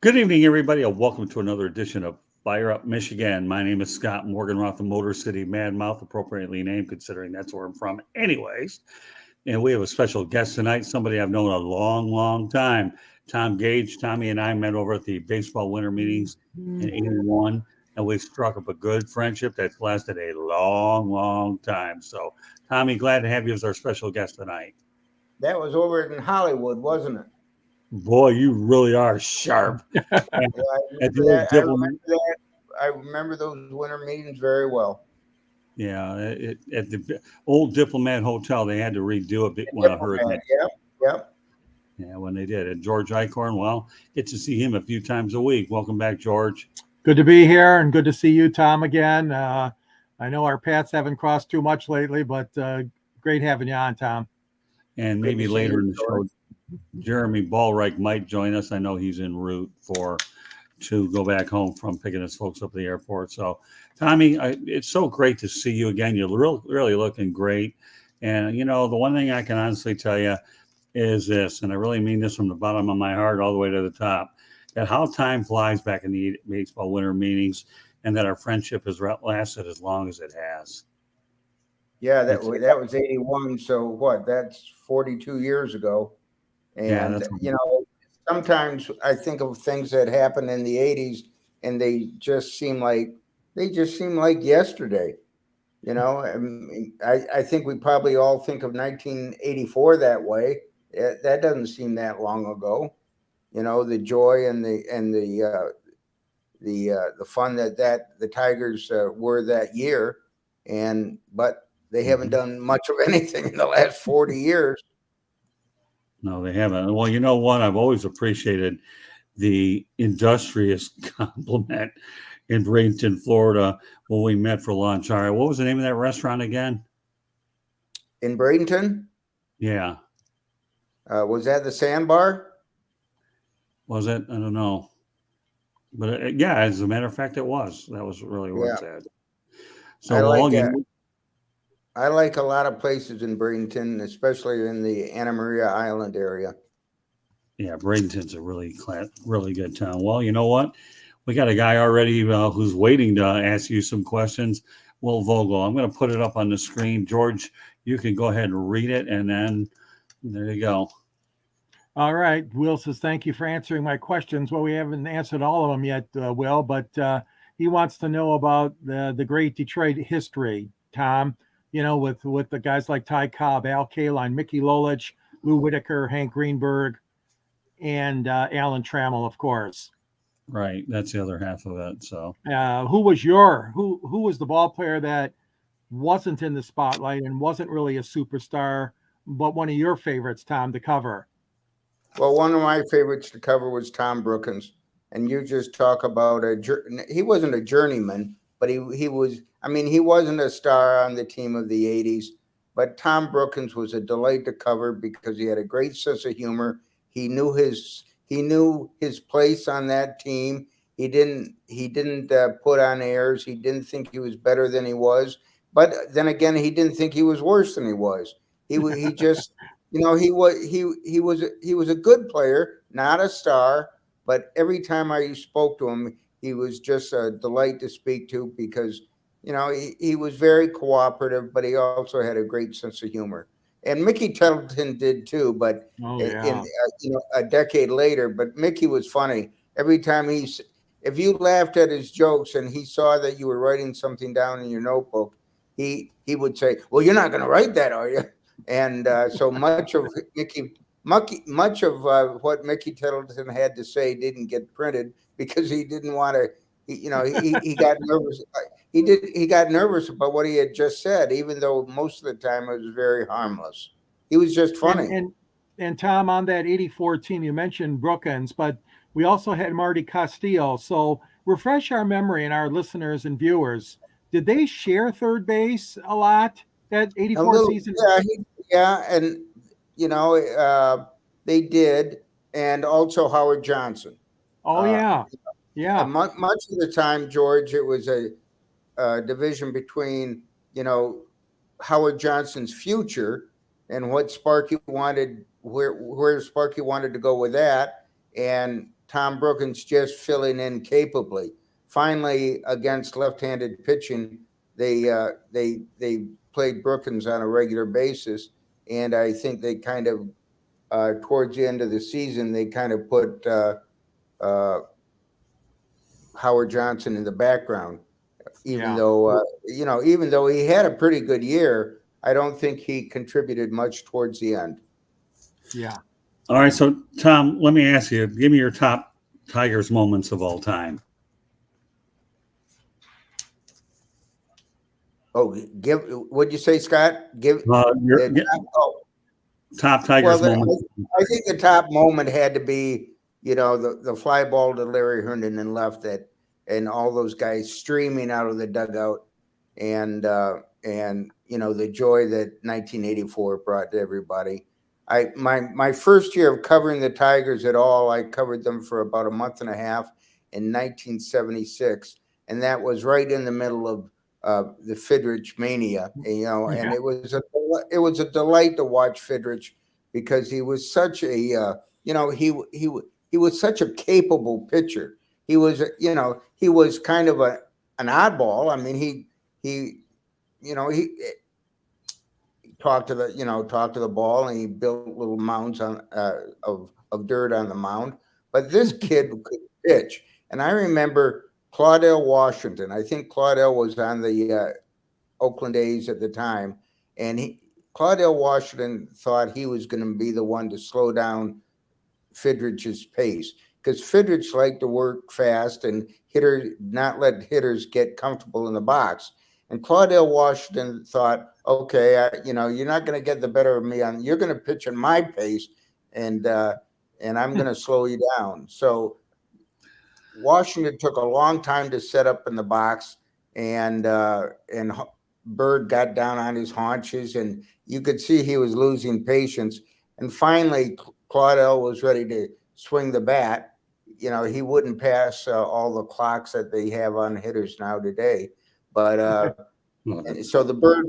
Good evening, everybody, and welcome to another edition of Fire Up Michigan. My name is Scott Morganroth, the Motor City Madmouth, appropriately named, considering that's where I'm from, anyways. And we have a special guest tonight, somebody I've known a long, long time. Tom Gage. Tommy and I met over at the baseball winter meetings in '81, and we struck up a good friendship that's lasted a long, long time. So, Tommy, glad to have you as our special guest tonight. That was over in Hollywood, wasn't it? Boy, you really are sharp. And Yeah, I at the remember old that. I diplomat. remember that. I remember those winter meetings very well. Yeah, at the old Diplomat Hotel, they had to redo it when a Diplomat. hurricane. Yep. Yep. Yeah, when they did. And George Icorn, well, get to see him a few times a week. Welcome back, George. Good to be here and good to see you, Tom, again. I know our paths haven't crossed too much lately, but great having you on, Tom. And Good maybe to see later you, in the George. show, Jeremy Ballreich might join us. I know he's en route to go back home from picking his folks up at the airport. So, Tommy, it's so great to see you again. You're really looking great. And, the one thing I can honestly tell you is this, and I really mean this from the bottom of my heart all the way to the top, that how time flies back in the baseball winter meetings, and that our friendship has lasted as long as it has. Yeah, It's that was 81. So what? That's 42 years ago. yeah, And that's sometimes I think of things that happened in the 80s, and they just seem like yesterday. I think we probably all think of 1984 that way. That doesn't seem that long ago. The joy and the fun that the Tigers were that year, but they haven't mhm. done much of anything in the last 40 years. No, they haven't. Well, you know what? I've always appreciated the industrious compliment in Bradenton, Florida, when we met for lunch. All right, what was the name of that restaurant again? In Bradenton, Yeah, was that the Sandbar? was it? I don't know. But yeah, as a matter of fact, it was. That was really where Yeah, it's at. So, I well, like I like a lot of places in Bradenton, especially in the Anna Maria Island area. yeah, Bradenton's a really good town. Well, you know what? We got a guy already who's waiting to ask you some questions. Will Vogel, I'm going to put it up on the screen. George, you can go ahead and read it, and then there you go. All right. Will says, thank you for answering my questions. Well, we haven't answered all of them yet, Will, but he wants to know about the great Detroit history, Tom, with the guys like Ty Cobb, Al Kaline, Mickey Lolich, Lou Whitaker, Hank Greenberg, and Alan Trammell, of course. Right, that's the other half of it. So, Who was the ball player that wasn't in the spotlight and wasn't really a superstar, but one of your favorites, Tom, to cover? Well, one of my favorites to cover was Tom Brookins, and you just talk about he wasn't a journeyman, but he was. I mean, he wasn't a star on the team of the '80s, but Tom Brookins was a delight to cover because he had a great sense of humor. He knew his place on that team. He didn't put on airs. He didn't think he was better than he was, but then again, he didn't think he was worse than he was. He just he was a good player, not a star, but every time I spoke to him, he was just a delight to speak to because he was very cooperative, but he also had a great sense of humor. And Mickey Tettleton did too, but Oh, in yeah. a decade later. But Mickey was funny every time if you laughed at his jokes and he saw that you were writing something down in your notebook, he would say, "Well, you're not going to write that, are you?" And so much of what Mickey Tettleton had to say didn't get printed because he didn't want to. He got nervous. He got nervous about what he had just said, even though most of the time it was very harmless. He was just And funny. and and Tom, on that '84 team, you mentioned Brookins, but we also had Marty Castillo. So refresh our memory and our listeners and viewers. Did they share third base a lot that A '84 little, season? yeah, and you know, they did, and also Howard Johnson. Oh Uh, yeah, yeah. much of the time, George, it was a division between you know Howard Johnson's future and what Sparky wanted, where Sparky wanted to go with that, and Tom Brookins just filling in capably. Finally, against left-handed pitching, they played Brookins on a regular basis, and I think they kind of towards the end of the season they kind of put Howard Johnson in the background. Even though even though he had a pretty good year, I don't think he contributed much towards the end. Yeah. All right, so Tom, let me ask you, give me your top Tigers moments of all time. Oh, what'd you say, Scott? Top Tigers moments. I think the top moment had to be, the fly ball to Larry Herndon and left that, and all those guys streaming out of the dugout, and the joy that 1984 brought to everybody. My first year of covering the Tigers at all, I covered them for about a month and a half in 1976, and that was right in the middle of the Fidrich mania, and it was a delight to watch Fidrich because he was such a he was such a capable pitcher. He was kind of an oddball. I mean, he talked to the ball, and he built little mounds of dirt on the mound. But this kid could pitch, and I remember Claudell Washington. I think Claudell was on the Oakland A's at the time, and Claudell Washington thought he was going to be the one to slow down Fidrich's pace, because Fidrich liked to work fast and not let hitters get comfortable in the box. And Claudell Washington thought, okay, you're not going to get the better of me. You're going to pitch at my pace, and I'm going to slow you down. So Washington took a long time to set up in the box, and Bird got down on his haunches, and you could see he was losing patience. And finally, Claudell was ready to swing the bat. He wouldn't pass all the clocks that they have on hitters now today. But so the Bird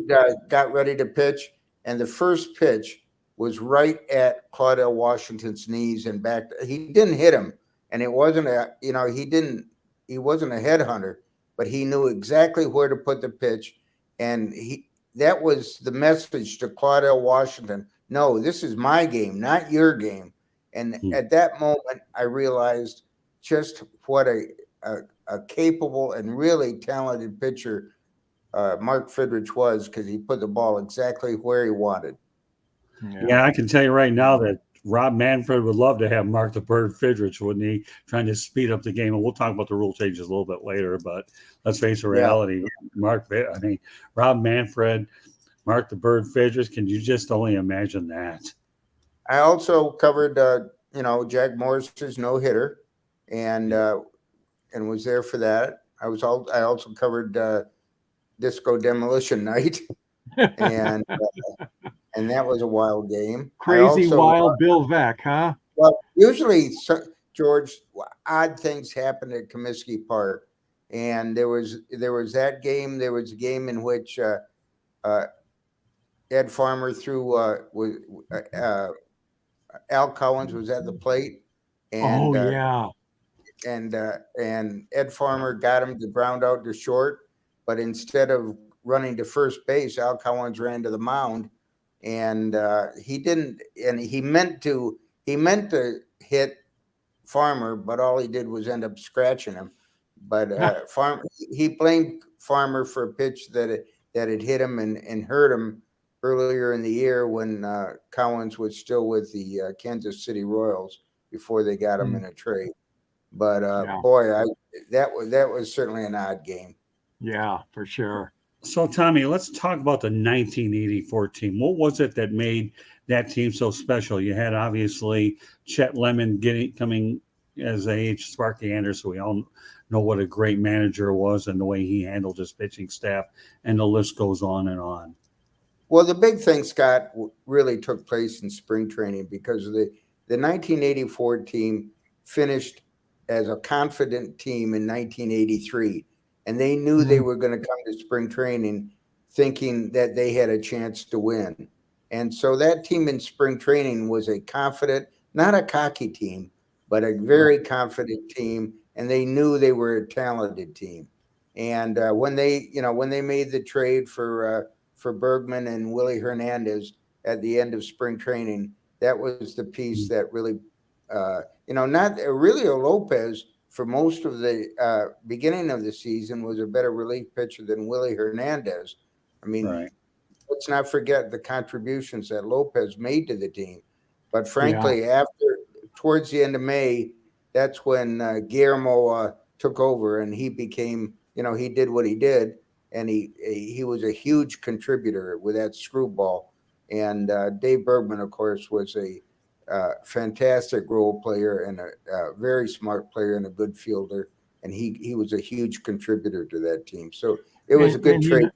got ready to pitch, and the first pitch was right at Claudell Washington's knees and back. He didn't hit him, and it wasn't he wasn't a headhunter, but he knew exactly where to put the pitch, and that was the message to Claudell Washington. No, this is my game, not your game. And at that moment, I realized just what a capable and really talented pitcher Mark Fidrich was, because he put the ball exactly where he wanted. Yeah, I can tell you right now that Rob Manfred would love to have Mark the Bird Fidrich, wouldn't he? Trying to speed up the game. And we'll talk about the rule changes a little bit later, but let's face the reality. Yeah. Rob Manfred, Mark the Bird Fidrich, can you just only imagine that? I also covered, Jack Morris's no-hitter, and was there for that. I also covered Disco Demolition Night, and that was a wild game. Wild Bill Veck, huh? Well, usually, George, odd things happened at Comiskey Park, and there was that game. There was a game in which Ed Farmer threw Al Collins was at the plate, and and Ed Farmer got him to ground out to short, but instead of running to first base, Al Collins ran to the mound, and he didn't. And he meant to hit Farmer, but all he did was end up scratching him. But he blamed Farmer for a pitch that had hit him and hurt him earlier in the year when Collins was still with the Kansas City Royals before they got him in a trade. But that was certainly an odd game. Yeah, for sure. So, Tommy, let's talk about the 1984 team. What was it that made that team so special? You had obviously Chet Lemon coming as age, Sparky Anderson. We all know what a great manager was and the way he handled his pitching staff, and the list goes on and on. Well, the big thing, Scott, really took place in spring training, because the 1984 team finished as a confident team in 1983, and they knew they were going to come to spring training thinking that they had a chance to win. And so that team in spring training was a confident, not a cocky team, but a very confident team, and they knew they were a talented team. And when they made the trade for Bergman and Willie Hernandez at the end of spring training, that was the piece that really, not Aurelio Lopez for most of the beginning of the season was a better relief pitcher than Willie Hernandez. I mean, Right. let's not forget the contributions that Lopez made to the team. But frankly, after towards the end of May, that's when Guillermo took over, and he became, he did what he did, and he was a huge contributor with that screwball. And Dave Bergman, of course, was a fantastic role player and a very smart player and a good fielder, and he was a huge contributor to that team. So it was a good trade.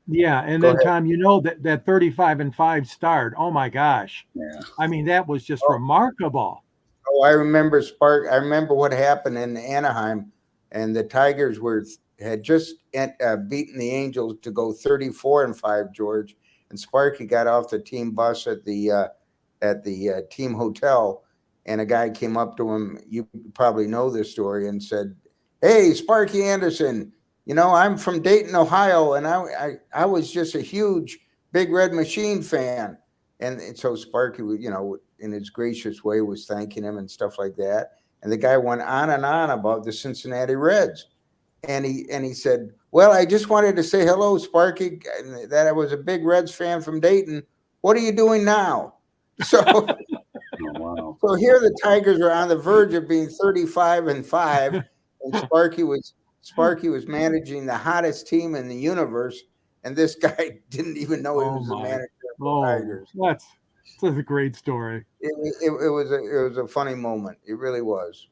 And Go then ahead. Tom, that 35-5 start. Oh my gosh! Yeah. I mean, that was just remarkable. Oh, I remember Spark. I remember what happened in Anaheim, and the Tigers had just beaten the Angels to go 34-5. George and Sparky got off the team bus at the team hotel, and a guy came up to him. You probably know this story, and said, "Hey, Sparky Anderson, I'm from Dayton, Ohio, and I was just a huge Big Red Machine fan." And so Sparky, in his gracious way, was thanking him and stuff like that. And the guy went on and on about the Cincinnati Reds. And he said, "Well, I just wanted to say hello, Sparky, that I was a big Reds fan from Dayton. What are you doing now?" So, Oh, wow. so here the Tigers are on the verge of being 35-5, and Sparky was managing the hottest team in the universe, and this guy didn't even know he was the manager of the Tigers. That's a great story. It was a funny moment. It really was.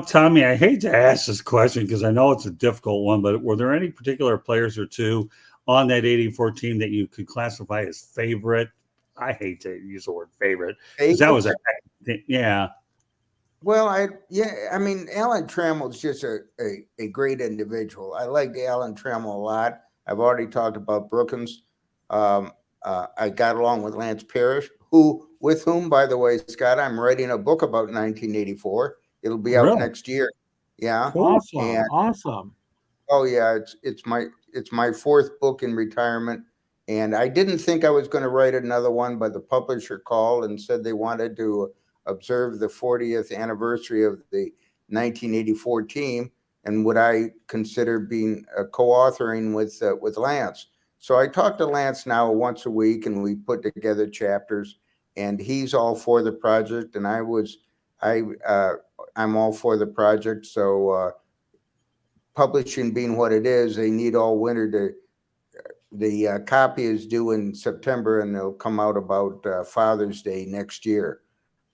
Tommy, I hate to ask this question because I know it's a difficult one, but were there any particular players or two on that 84 team that you could classify as favorite? I hate to use the word favorite because that was yeah. Well, I mean, Alan Trammell's just a great individual. I liked Alan Trammell a lot. I've already talked about Brookins. I got along with Lance Parrish, with whom, by the way, Scott, I'm writing a book about 1984. It'll be out next year. Yeah. Cool. Awesome. Oh yeah, it's my fourth book in retirement, and I didn't think I was going to write another one, but the publisher called and said they wanted to observe the 40th anniversary of the 1984 team, and would I consider being co-authoring with Lance. So I talk to Lance now once a week, and we put together chapters, and he's all for the project, and I'm all for the project. So publishing being what it is, they need all winter the copy is due in September, and it'll come out about Father's Day next year.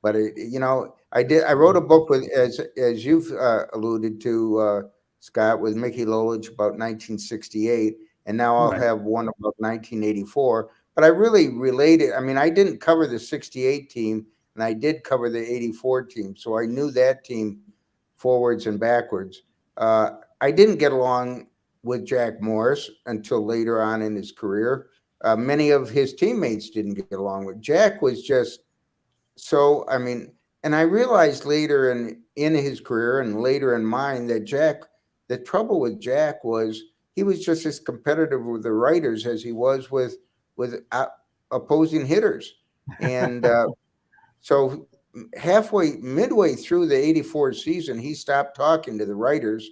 But I wrote a book with, as you've alluded to, Scott, with Mickey Lolich about 1968, and now I'll have one about 1984. But I really related. I mean, I didn't cover the 68 team, and I did cover the 84 team, so I knew that team forwards and backwards. I didn't get along with Jack Morris until later on in his career. Many of his teammates didn't get along with Jack. Was just so, I mean, and I realized later in his career and later in mine that the trouble with Jack was he was just as competitive with the writers as he was with opposing hitters. And so midway through the 84 season, he stopped talking to the writers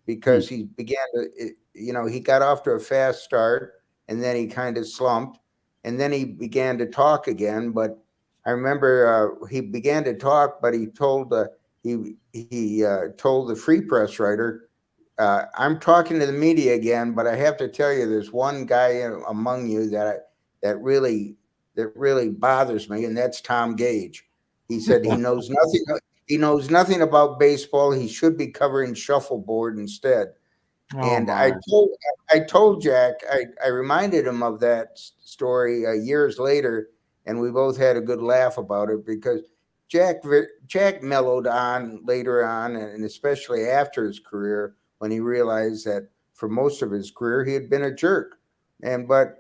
because he began to, he got off to a fast start, and then he kind of slumped, and then he began to talk again. But I remember he began to talk, but he told told the Free Press writer, "I'm talking to the media again, but I have to tell you, there's one guy among you that really bothers me, and that's Tom Gage." He said he knows nothing. He knows nothing about baseball. He should be covering shuffleboard instead. And I told Jack, I reminded him of that story years later, and we both had a good laugh about it because Jack mellowed on later on, and especially after his career, when he realized that for most of his career he had been a jerk. But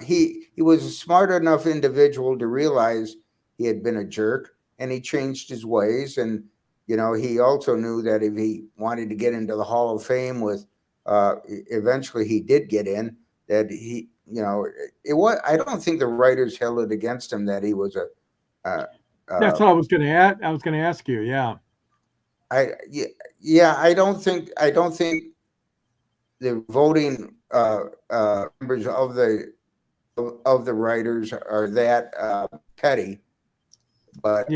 he was a smart enough individual to realize he had been a jerk, and he changed his ways. And he also knew that if he wanted to get into the Hall of Fame eventually he did get in, that it was, I don't think the writers held it against him that he was That's what I was going to add. I was going to ask you. Yeah. I don't think the voting members of the writers are that petty, but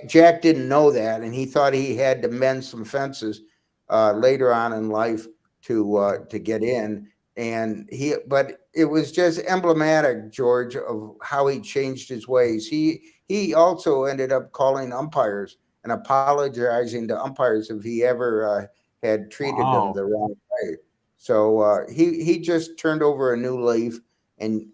Jack didn't know that, and he thought he had to mend some fences later on in life to get in. But it was just emblematic, George, of how he changed his ways. He also ended up calling umpires and apologizing to umpires if he ever had treated them the wrong way. So he just turned over a new leaf, and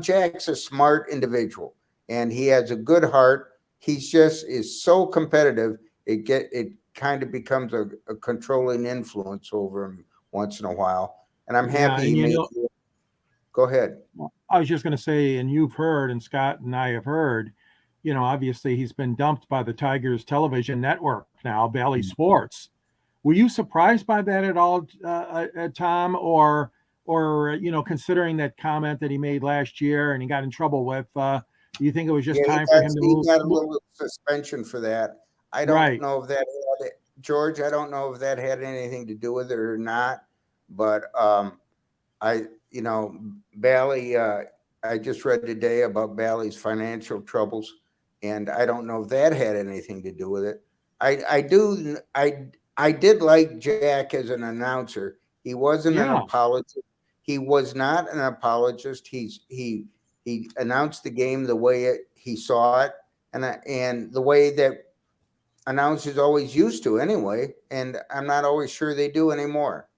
Jack's a smart individual, and he has a good heart. He's just is so competitive. It kind of becomes a controlling influence over him once in a while. And I'm happy he made. Go ahead. I was just going to say, and you've heard, and Scott and I have heard, obviously he's been dumped by the Tigers television network now, Bally Sports. Were you surprised by that at all, Tom, or considering that comment that he made last year and he got in trouble with? Do you think it was just time for him to move? He got a little suspension for that. I don't know if that had, George. I don't know if that had anything to do with it or not. But Bally. I just read today about Bally's financial troubles, and I don't know if that had anything to do with it. I did like Jack as an announcer. He wasn't an apologist. He was not an apologist. He announced the game the way he saw it, and the way that announcers always used to anyway. And I'm not always sure they do anymore.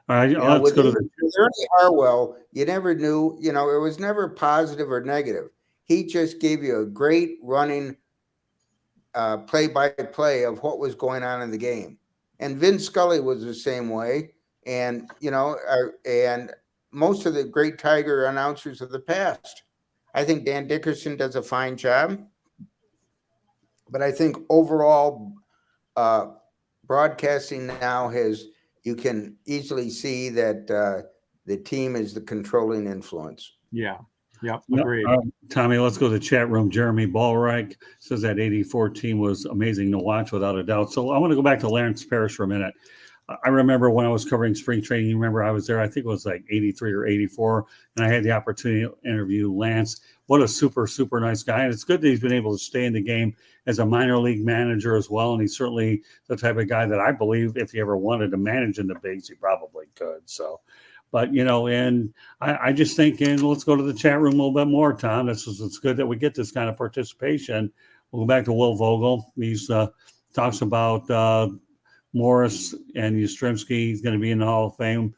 All right, let's go to Ernie Harwell. You never knew. It was never positive or negative. He just gave you a great running play-by-play of what was going on in the game. And Vin Scully was the same way. And, and most of the great Tiger announcers of the past. I think Dan Dickerson does a fine job. But I think overall broadcasting now you can easily see that the team is the controlling influence. Yeah. Yeah, agreed. Tommy, let's go to the chat room. Jeremy Ballreich says that 84 team was amazing to watch without a doubt. So I want to go back to Lawrence Parrish for a minute. I remember when I was covering spring training, you remember I was there, I think it was like 83 or 84, and I had the opportunity to interview Lance. What a super, super nice guy. And it's good that he's been able to stay in the game as a minor league manager as well. And he's certainly the type of guy that I believe if he ever wanted to manage in the bigs, he probably could. So, but, and I just think, and let's go to the chat room a little bit more, Tom. It's good that we get this kind of participation. We'll go back to Will Vogel. He talks about Morris and Yastrzemski. He's going to be in the Hall of Fame.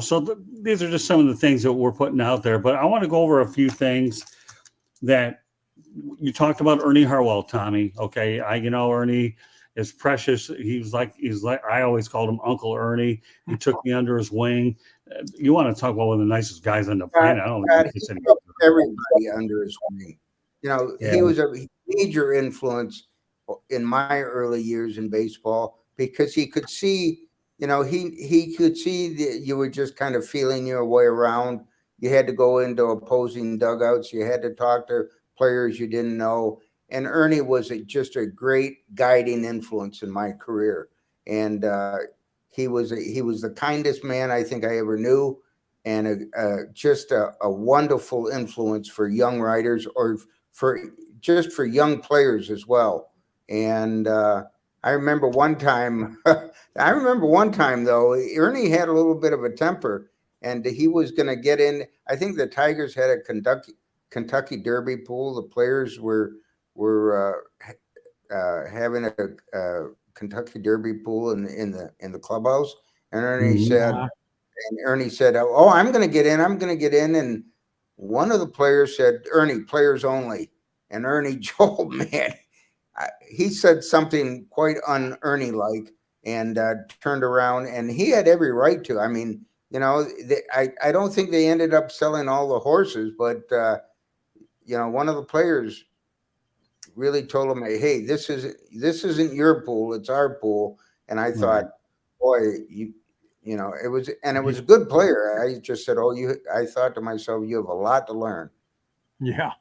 So these are just some of the things that we're putting out there. But I want to go over a few things that you talked about. Ernie Harwell, Tommy. Okay, Ernie is precious. He's like I always called him Uncle Ernie. He took me under his wing. You want to talk about one of the nicest guys on the planet? I don't think he took everybody under his wing. He was a major influence in my early years in baseball because he could see. He could see that you were just kind of feeling your way around. You had to go into opposing dugouts. You had to talk to players you didn't know. And Ernie was just a great guiding influence in my career. And he was the kindest man I think I ever knew, and just a wonderful influence for young writers or for young players as well. And I remember one time though, Ernie had a little bit of a temper, and he was going to get in. I think the Tigers had a Kentucky Derby pool. The players were having a Kentucky Derby pool in the clubhouse, and Ernie said, "Oh, I'm going to get in. I'm going to get in." And one of the players said, "Ernie, players only." And Ernie, Joel, man, he said something quite un-Ernie-like, and turned around, and he had every right to. I mean, I don't think they ended up selling all the horses, but one of the players really told him, "Hey, this isn't your pool; it's our pool." And I Right. thought, boy, it was a good player. I just said, "Oh, you." I thought to myself, "You have a lot to learn." Yeah.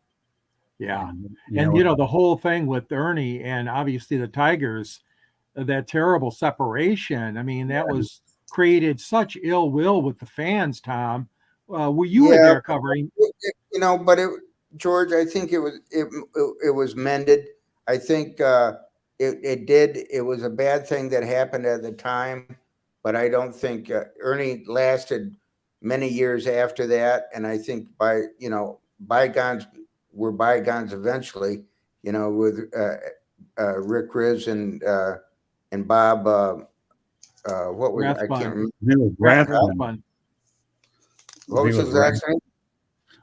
Yeah. Yeah, And, the whole thing with Ernie and obviously the Tigers, that terrible separation. I mean, that was created such ill will with the fans, Tom. You were Yeah, there covering. but George, I think it was mended. I think it did. It was a bad thing that happened at the time, but I don't think Ernie lasted many years after that. And I think bygones were bygones eventually. With Rick Riz and Bob. What was I can't Rathbun. remember. he was Rathbun. Rathbun. What was He his last name?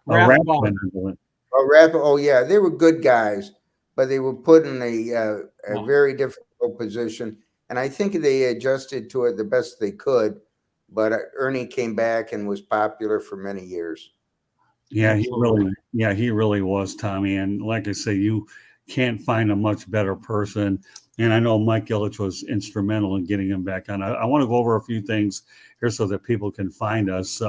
Rathbun. Rathbun. Oh, Oh, yeah, they were good guys, but they were put in a Oh. very difficult position, and I think they adjusted to it the best they could. But Ernie came back and was popular for many years. Yeah, Absolutely. he really was, Tommy. And like I say, you can't find a much better person. And I know Mike Ilitch was instrumental in getting him back on. I want to go over a few things here so that people can find us,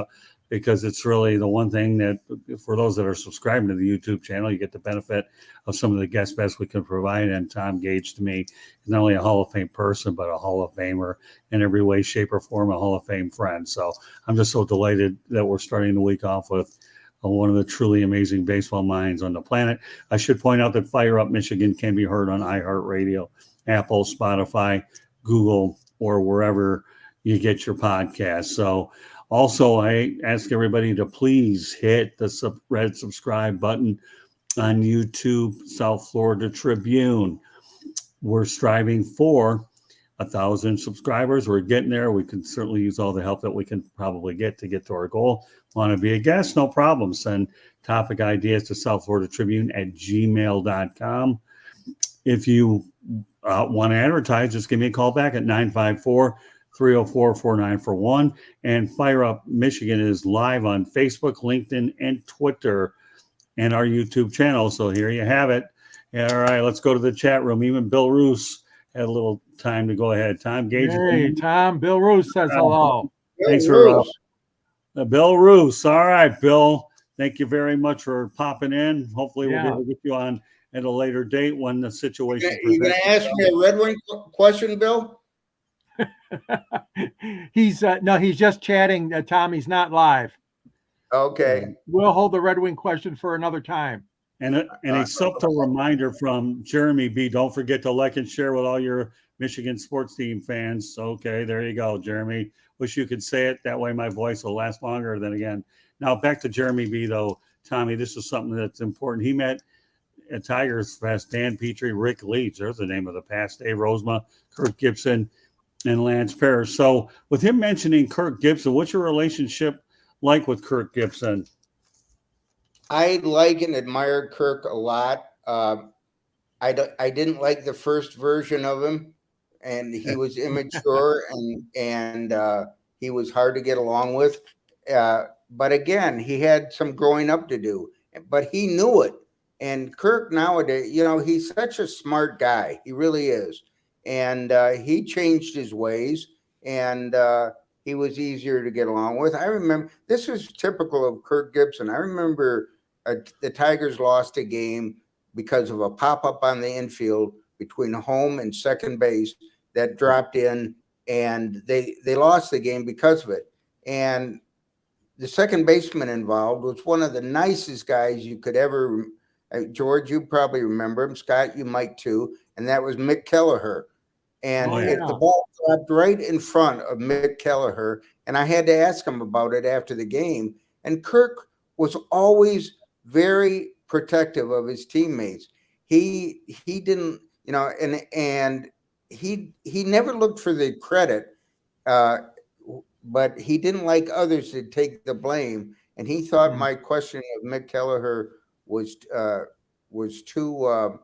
because it's really the one thing that, for those that are subscribing to the YouTube channel, you get the benefit of some of the guest best we can provide. And Tom Gage, to me, is not only a Hall of Fame person, but a Hall of Famer in every way, shape, or form, a Hall of Fame friend. So I'm just so delighted that we're starting the week off with one of the truly amazing baseball minds on the planet. I should point out that Fire Up Michigan can be heard on iHeartRadio, Apple, Spotify, Google, or wherever you get your podcasts. So also, I ask everybody to please hit the red subscribe button on YouTube, South Florida Tribune. We're striving for 1,000 subscribers. We're getting there. We can certainly use all the help that we can probably get to our goal. Want to be a guest? No problem. Send topic ideas to South Florida Tribune at gmail.com. If you want to advertise, just give me a call back at 954-304-4941. And Fire Up Michigan is live on Facebook, LinkedIn, and Twitter, and our YouTube channel. So here you have it. All right, let's go to the chat room. Even Bill Roos had a little time to go ahead. Tom Gage. Hey, Tom. Bill Roos says hello. Thanks for Bill Roos. All right, Bill. Thank you very much for popping in. Hopefully, we'll be able to get you on at a later date when the situation. You going to ask me a Red Wing question, Bill? He's just chatting. Tom, he's not live. Okay. We'll hold the Red Wing question for another time. And a subtle reminder from Jeremy B. Don't forget to like and share with all your Michigan sports team fans. Okay, there you go, Jeremy. Wish you could say it. That way my voice will last longer. Then again, now back to Jeremy B, though. Tommy, this is something that's important. He met at Tigers Fest Dan Petrie, Rick Leach. There's the name of the past. Dave Rosema, Kirk Gibson, and Lance Parrish. So with him mentioning Kirk Gibson, what's your relationship like with Kirk Gibson? I like and admire Kirk a lot. I didn't like the first version of him, and he was immature and he was hard to get along with. But again, he had some growing up to do, but he knew it. And Kirk nowadays, he's such a smart guy. He really is. And he changed his ways, and he was easier to get along with. I remember, this was typical of Kirk Gibson. I remember the Tigers lost a game because of a pop-up on the infield between home and second base that dropped in, and they lost the game because of it. And the second baseman involved was one of the nicest guys you could ever. George, you probably remember him. Scott, you might too. And that was Mick Kelleher. And the ball dropped right in front of Mick Kelleher, and I had to ask him about it after the game. And Kirk was always very protective of his teammates. He didn't, and he never looked for the credit, but he didn't like others to take the blame. And he thought my question of Mick Kelleher was too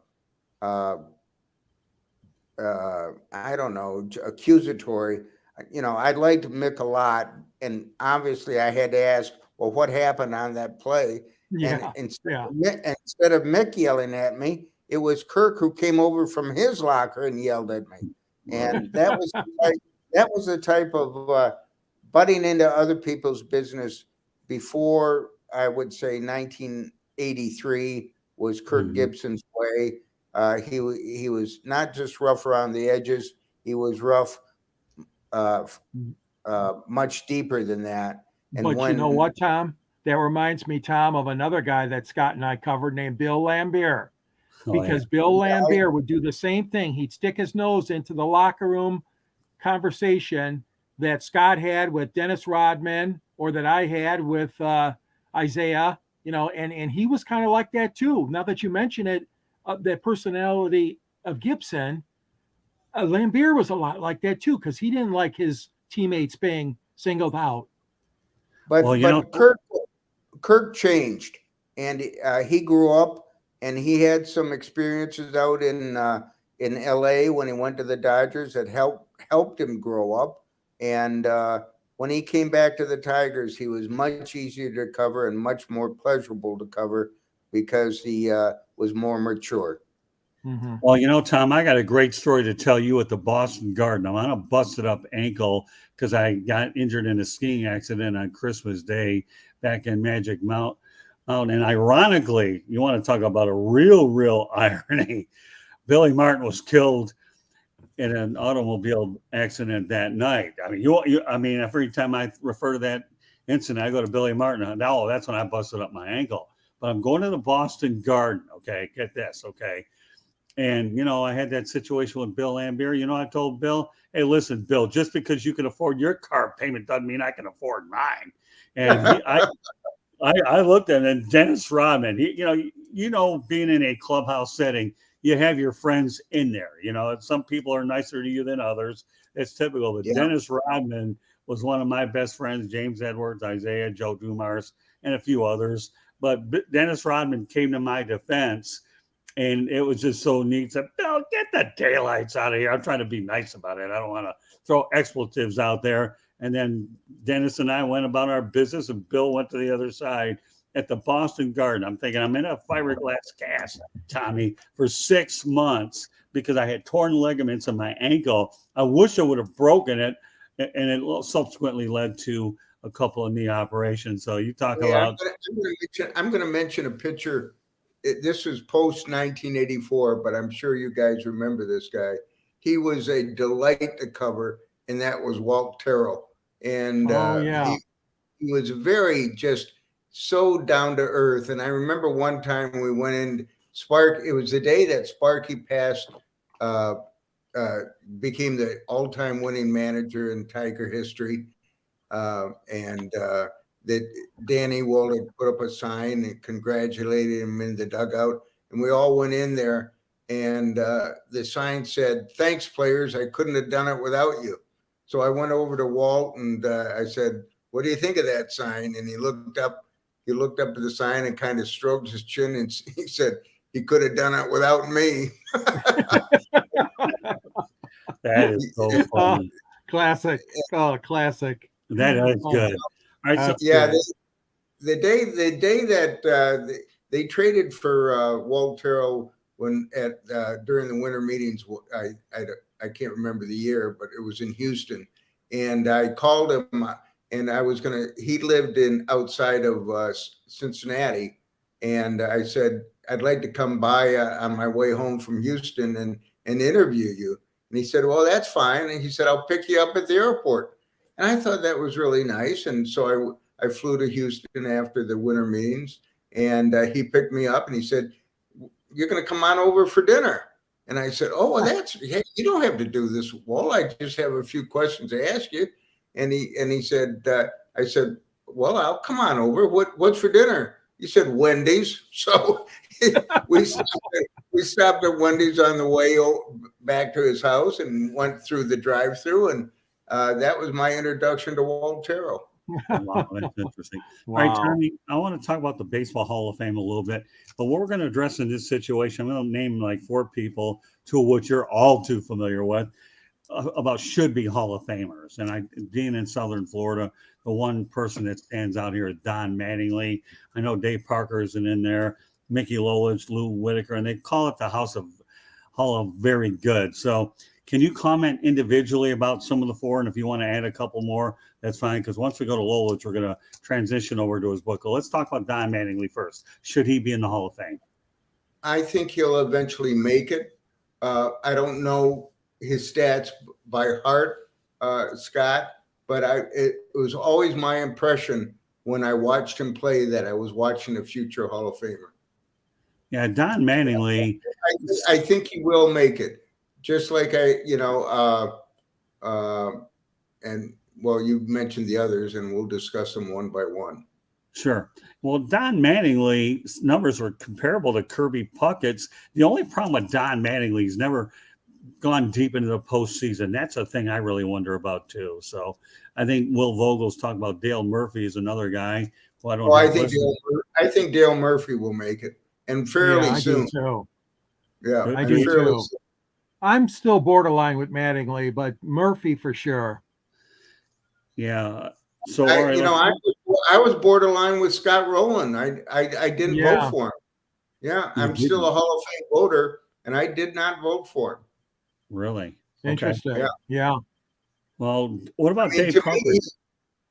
I don't know, accusatory. I liked Mick a lot, and obviously I had to ask, well, what happened on that play? Yeah. And instead of Mick yelling at me, it was Kirk who came over from his locker and yelled at me. And that was the type of butting into other people's business before, I would say, 1983 was Kirk Gibson's way. He was not just rough around the edges; he was rough, much deeper than that. And but you know what, Tom? That reminds me, Tom, of another guy that Scott and I covered named Bill Lambier. Because Bill Lambier would do the same thing. He'd stick his nose into the locker room conversation that Scott had with Dennis Rodman or that I had with Isaiah, and he was kind of like that too. Now that you mention it, that personality of Gibson, Lambier was a lot like that too, because he didn't like his teammates being singled out. But Kirk changed, and he grew up. And he had some experiences out in LA when he went to the Dodgers that helped him grow up. And when he came back to the Tigers, he was much easier to cover and much more pleasurable to cover because he was more mature. Mm-hmm. Well, Tom, I got a great story to tell you at the Boston Garden. I'm on a busted up ankle because I got injured in a skiing accident on Christmas Day back in Magic Mountain. And ironically, you want to talk about a real irony. Billy Martin was killed in an automobile accident that night. I mean, every time I refer to that incident, I go to Billy Martin. Oh, that's when I busted up my ankle. But I'm going to the Boston Garden. Okay, get this. Okay, and I had that situation with Bill Lambier. I told Bill, "Hey, listen, Bill, just because you can afford your car payment doesn't mean I can afford mine." And I looked at it, and Dennis Rodman, being in a clubhouse setting, you have your friends in there. Some people are nicer to you than others. It's typical. But Dennis Rodman was one of my best friends, James Edwards, Isaiah, Joe Dumars, and a few others. But Dennis Rodman came to my defense, and it was just so neat. Said, Bill, get the daylights out of here. I'm trying to be nice about it. I don't want to throw expletives out there. And then Dennis and I went about our business, and Bill went to the other side at the Boston Garden. I'm thinking I'm in a fiberglass cast, Tommy, for 6 months because I had torn ligaments in my ankle. I wish I would have broken it, and it subsequently led to a couple of knee operations. So you talk about. I'm going to mention a picture. This was post 1984, but I'm sure you guys remember this guy. He was a delight to cover, and that was Walt Terrell. And he was very just so down to earth. And I remember one time we went in Spark. It was the day that Sparky passed, became the all-time winning manager in Tiger history. And that Danny Walden put up a sign and congratulated him in the dugout. And we all went in there, and the sign said, "Thanks, players. I couldn't have done it without you." So I went over to Walt and I said, "What do you think of that sign?" And he looked up at the sign and kind of stroked his chin, and he said, "He could have done it without me." That is so funny. Classic. Oh, classic. That is good. All right, so the day that they traded for Walt Terrell during the winter meetings, I can't remember the year, but it was in Houston, and I called him, and he lived outside of Cincinnati, and I said, "I'd like to come by on my way home from Houston and interview you." And he said, "Well, that's fine." And he said, "I'll pick you up at the airport." And I thought that was really nice. And so I flew to Houston after the winter meetings, and he picked me up and he said, "You're going to come on over for dinner." And I said, "Oh, well, you don't have to do this, Walt. I just have a few questions to ask you." And he said, I said, "Well, I'll come on over. What's for dinner?" He said, "Wendy's." So we stopped at Wendy's on the way back to his house and went through the drive-through, and that was my introduction to Walt Terrell. Wow, that's interesting. Wow. All right, Tommy, I want to talk about the Baseball Hall of Fame a little bit, but what we're going to address in this situation, I'm going to name like 4 people, 2 of which you're all too familiar with, about should-be Hall of Famers. And being in Southern Florida, the one person that stands out here is Don Mattingly. I know Dave Parker isn't in there. Mickey Lolich, Lou Whitaker, and they call it the Hall of Very Good. So can you comment individually about some of the four? And if you want to add a couple more, that's fine. Because once we go to Lolich, we're going to transition over to his book. But let's talk about Don Mattingly first. Should he be in the Hall of Fame? I think he'll eventually make it. I don't know his stats by heart, Scott, but it was always my impression when I watched him play that I was watching a future Hall of Famer. Yeah, Don Mattingly. I think he will make it. Just like and well, you mentioned the others, and we'll discuss them one by one. Sure. Well, Don Mattingly's numbers were comparable to Kirby Puckett's. The only problem with Don Mattingly, he's never gone deep into the postseason. That's a thing I really wonder about too. So I think Will Vogel's talking about Dale Murphy is another guy. Who I don't. I think Dale Murphy will make it, and fairly soon. I do too. Yeah, I do too. Soon. I'm still borderline with Mattingly, but Murphy for sure. Yeah. So I was borderline with Scott Rowland. I didn't vote for him. Yeah, I'm still a Hall of Fame voter, and I did not vote for him. Really interesting. Okay. Yeah. Well, what about Dave Parker?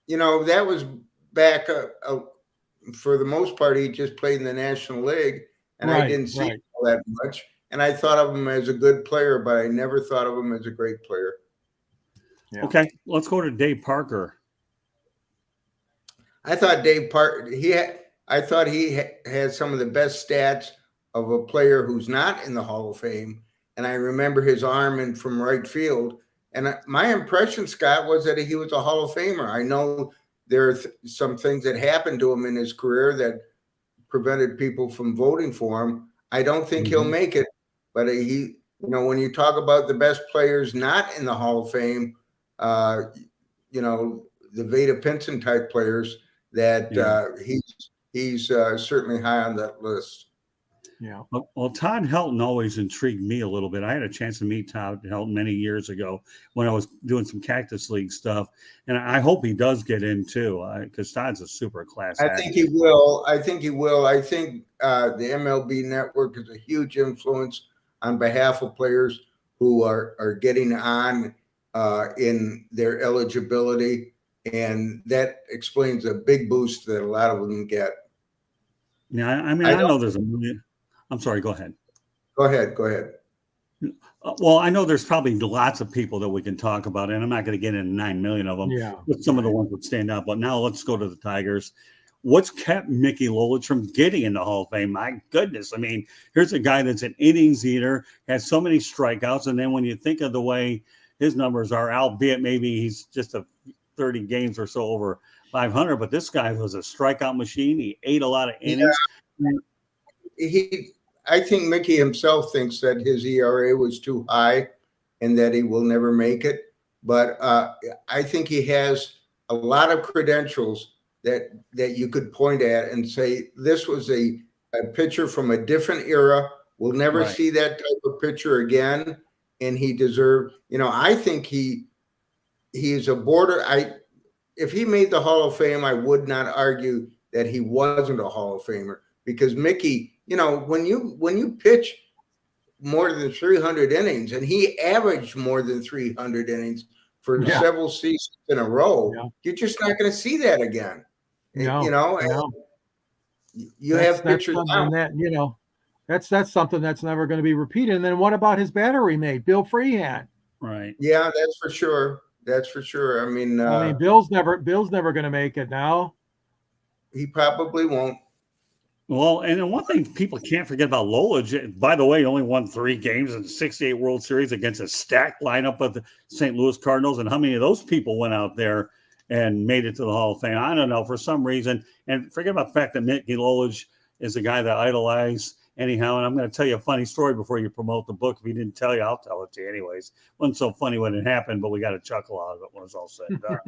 That was back. For the most part, he just played in the National League, and I didn't see him all that much. And I thought of him as a good player, but I never thought of him as a great player. Yeah. Okay, let's go to Dave Parker. I thought Dave Parker. I thought he had some of the best stats of a player who's not in the Hall of Fame. And I remember his arm in from right field. And my impression, Scott, was that he was a Hall of Famer. I know there are some things that happened to him in his career that prevented people from voting for him. I don't think he'll make it, but when you talk about the best players not in the Hall of Fame, the Vada Pinson type players, that he's certainly high on that list. Yeah. Well, Todd Helton always intrigued me a little bit. I had a chance to meet Todd Helton many years ago when I was doing some Cactus League stuff, and I hope he does get in too, because Todd's a super class act. I think he will. I think the MLB Network is a huge influence on behalf of players who are getting on in their eligibility, and that explains a big boost that a lot of them get. Yeah, I know there's a million. I'm sorry, go ahead. Go ahead. Well, I know there's probably lots of people that we can talk about, and I'm not going to get into 9 million of them. Yeah. But some of the ones that stand out. But now let's go to the Tigers. What's kept Mickey Lolich from getting in the Hall of Fame? My goodness. I mean, here's a guy that's an innings eater, has so many strikeouts. And then when you think of the way his numbers are, albeit maybe he's just 30 games or so over 500, but this guy was a strikeout machine. He ate a lot of innings. Yeah. I think Mickey himself thinks that his ERA was too high and that he will never make it. But I think he has a lot of credentials that you could point at and say, this was a pitcher from a different era. We'll never see that type of pitcher again. And he deserved, I think he's a border. If he made the Hall of Fame, I would not argue that he wasn't a Hall of Famer, because Mickey, when you pitch more than 300 innings, and he averaged more than 300 innings for several seasons in a row, you're just not going to see that again. You have pitchers now. That's something that's never going to be repeated. And then what about his battery mate, Bill Freehan? Right. Yeah, that's for sure. I mean, Bill's never going to make it now. He probably won't. Well, and one thing people can't forget about Lolich, by the way, he only won 3 games in 68 World Series against a stacked lineup of the St. Louis Cardinals. And how many of those people went out there and made it to the Hall of Fame? I don't know, for some reason. And forget about the fact that Mickey Lolich is a guy that I idolize anyhow. And I'm going to tell you a funny story before you promote the book. If he didn't tell you, I'll tell it to you anyways. Wasn't so funny when it happened, but we got a chuckle out of it when it was all said and done.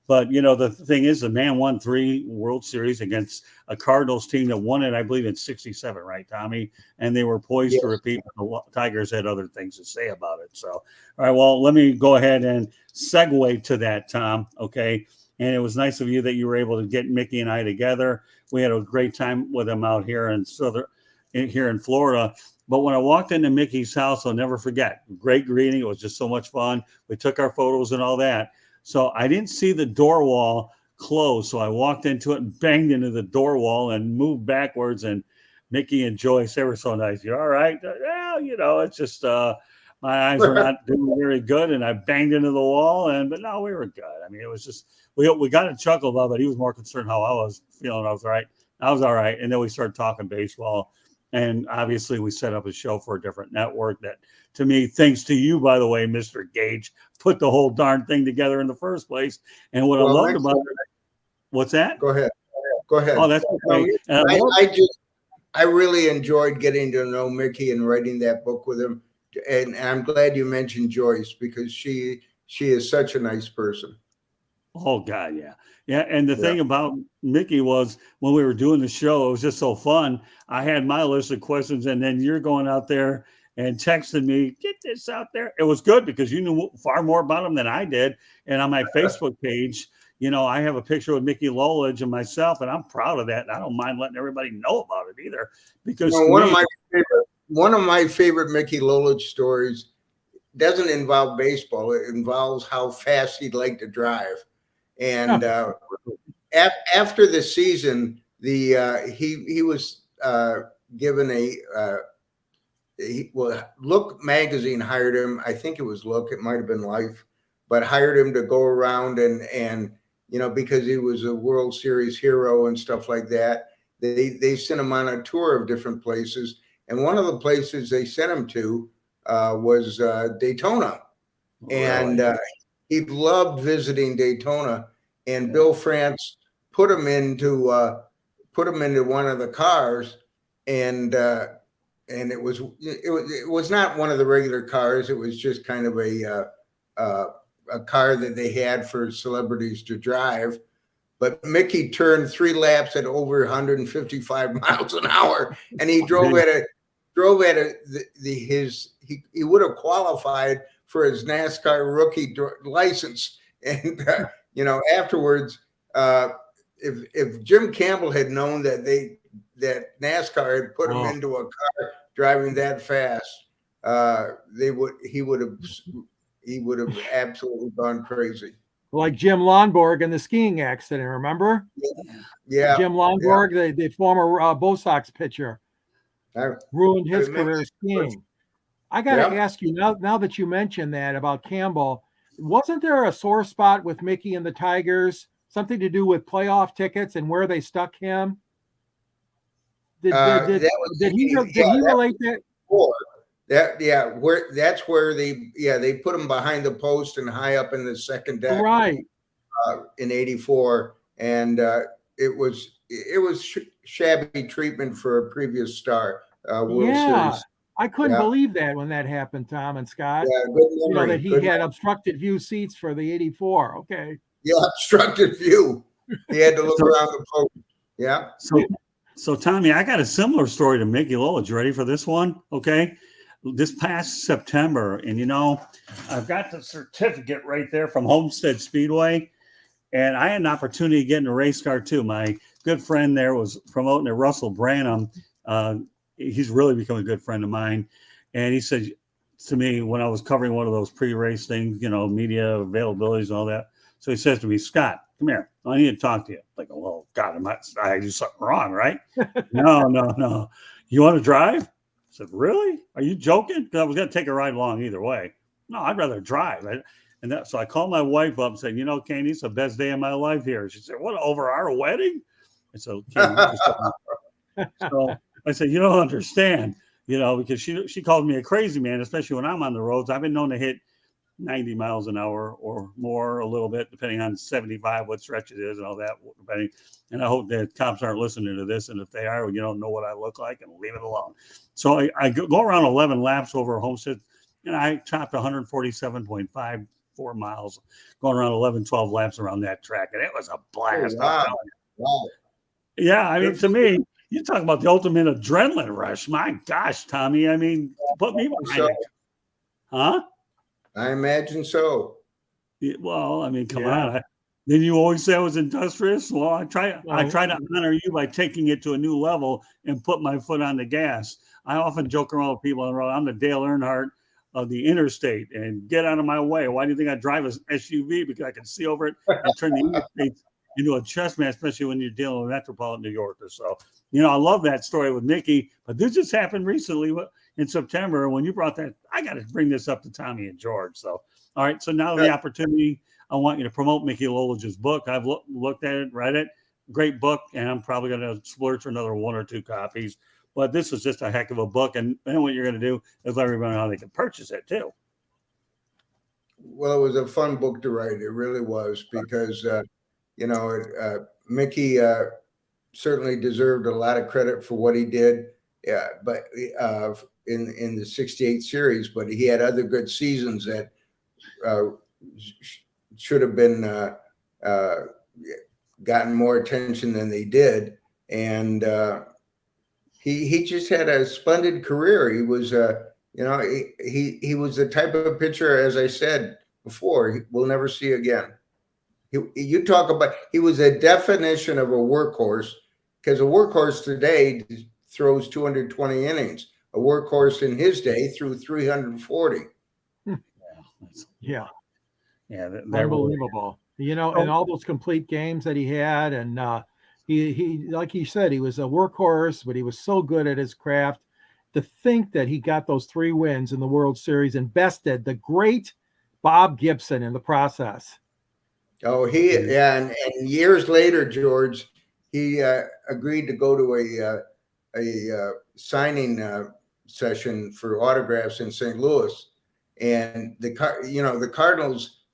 But, the thing is, the man won 3 World Series against a Cardinals team that won it, I believe, in 67, right, Tommy? And they were poised to repeat. The Tigers had other things to say about it. So, all right, well, let me go ahead and segue to that, Tom, okay? And it was nice of you that you were able to get Mickey and I together. We had a great time with him out here in here in Florida. But when I walked into Mickey's house, I'll never forget. Great greeting. It was just so much fun. We took our photos and all that. So I didn't see the door wall closed. So I walked into it and banged into the door wall and moved backwards. And Mickey and Joyce, they were so nice. You all right? Well, it's just my eyes were not doing very good. And I banged into the wall. But no, we were good. I mean, it was just, we got a chuckle about it. He was more concerned how I was feeling. I was all right. And then we started talking baseball. And obviously we set up a show for a different network that, to me, thanks to you, by the way, Mr. Gage, put the whole darn thing together in the first place. And what I loved about it, what's that? Go ahead. Oh, that's okay. I really enjoyed getting to know Mickey and writing that book with him. And I'm glad you mentioned Joyce, because she is such a nice person. Oh, God, yeah. Yeah, and the thing about Mickey was, when we were doing the show, it was just so fun. I had my list of questions, and then you're going out there and texting me, get this out there. It was good because you knew far more about him than I did. And on my Facebook page, I have a picture with Mickey Lolich and myself, and I'm proud of that. And I don't mind letting everybody know about it either. Because one of my favorite Mickey Lolich stories doesn't involve baseball. It involves how fast he'd like to drive. And after the season, he was given Look magazine hired him. I think it was Look. It might have been Life, but hired him to go around and because he was a World Series hero and stuff like that. They sent him on a tour of different places, and one of the places they sent him to was Daytona, and he loved visiting Daytona. And Bill France put him into one of the cars, and it was not one of the regular cars. It was just kind of a car that they had for celebrities to drive. But Mickey turned 3 laps at over 155 miles an hour, and he drove he would have qualified for his NASCAR rookie license. And afterwards, if Jim Campbell had known that NASCAR had put him into a car driving that fast, he would have absolutely gone crazy. Like Jim Lonborg in the skiing accident, remember? Yeah. Jim Lonborg, the former Bo Sox pitcher, ruined his career skiing. I got to ask you, now that you mentioned that about Campbell, wasn't there a sore spot with Mickey and the Tigers? Something to do with playoff tickets and where they stuck him? Did he relate that? That's where they put him behind the post and high up in the second deck, right? In '84, and it was shabby treatment for a previous star. World Series. I couldn't believe that when that happened, Tom and Scott. Yeah, good memory. That he had obstructed view seats for the '84. Okay. Yeah, obstructed view. He had to look around the post. Yeah. So Tommy, I got a similar story to Mickey Lolich. You ready for this one? Okay. This past September, and I've got the certificate right there from Homestead Speedway, and I had an opportunity to get in a race car too. My good friend there was promoting it, Russell Branham. He's really become a good friend of mine. And he said to me when I was covering one of those pre-race things, media availabilities and all that. So he says to me, Scott, come here. I need to talk to you. Like, well, God, I do something wrong, right? No. You want to drive? I said, really? Are you joking? Because I was going to take a ride along either way. No, I'd rather drive. So I called my wife up and said, Candy, it's the best day of my life here. She said, what, over our wedding? I said, Candy, so I said, you don't understand, because she called me a crazy man, especially when I'm on the roads. I've been known to hit 90 miles an hour or more, a little bit, depending on 75, what stretch it is and all that. And I hope that cops aren't listening to this. And if they are, you don't know what I look like, and leave it alone. So I go around 11 laps over Homestead, and I topped 147.54 miles, going around 11, 12 laps around that track. And it was a blast. Wow. Yeah, I mean, to me, you talk about the ultimate adrenaline rush. My gosh, Tommy. I mean, put me behind it. Huh? I imagine so. Well, I mean, come on. Then you always say I was industrious. Well, I try to Well, honor you by taking it to a new level and put my foot on the gas. I often joke around with people on the road. I'm the Dale Earnhardt of the interstate, and get out of my way. Why do you think I drive an SUV? Because I can see over it and turn the interstate into a chess match, especially when you're dealing with metropolitan New Yorkers. So, I love that story with Mickey. But this just happened recently in September. When you brought that, I got to bring this up to Tommy and George. So, all right. So now the opportunity. I want you to promote Mickey Lollich's book. I've looked at it, read it. Great book, and I'm probably going to splurge for another 1 or 2 copies. But this is just a heck of a book. And then what you're going to do is let everybody know how they can purchase it, too. Well, it was a fun book to write. It really was, because, Mickey certainly deserved a lot of credit for what he did. Yeah, but in the 68 series, but he had other good seasons that should have been gotten more attention than they did. And he just had a splendid career. He was he was the type of pitcher, as I said before, we'll never see again. You talk about, he was a definition of a workhorse, because a workhorse today throws 220 innings. A workhorse in his day threw 340. Yeah. Yeah, unbelievable. And all those complete games that he had, and he like he said, he was a workhorse, but he was so good at his craft. To think that he got those 3 wins in the World Series and bested the great Bob Gibson in the process. Oh, and years later, George, he agreed to go to a signing session for autographs in St. Louis, and the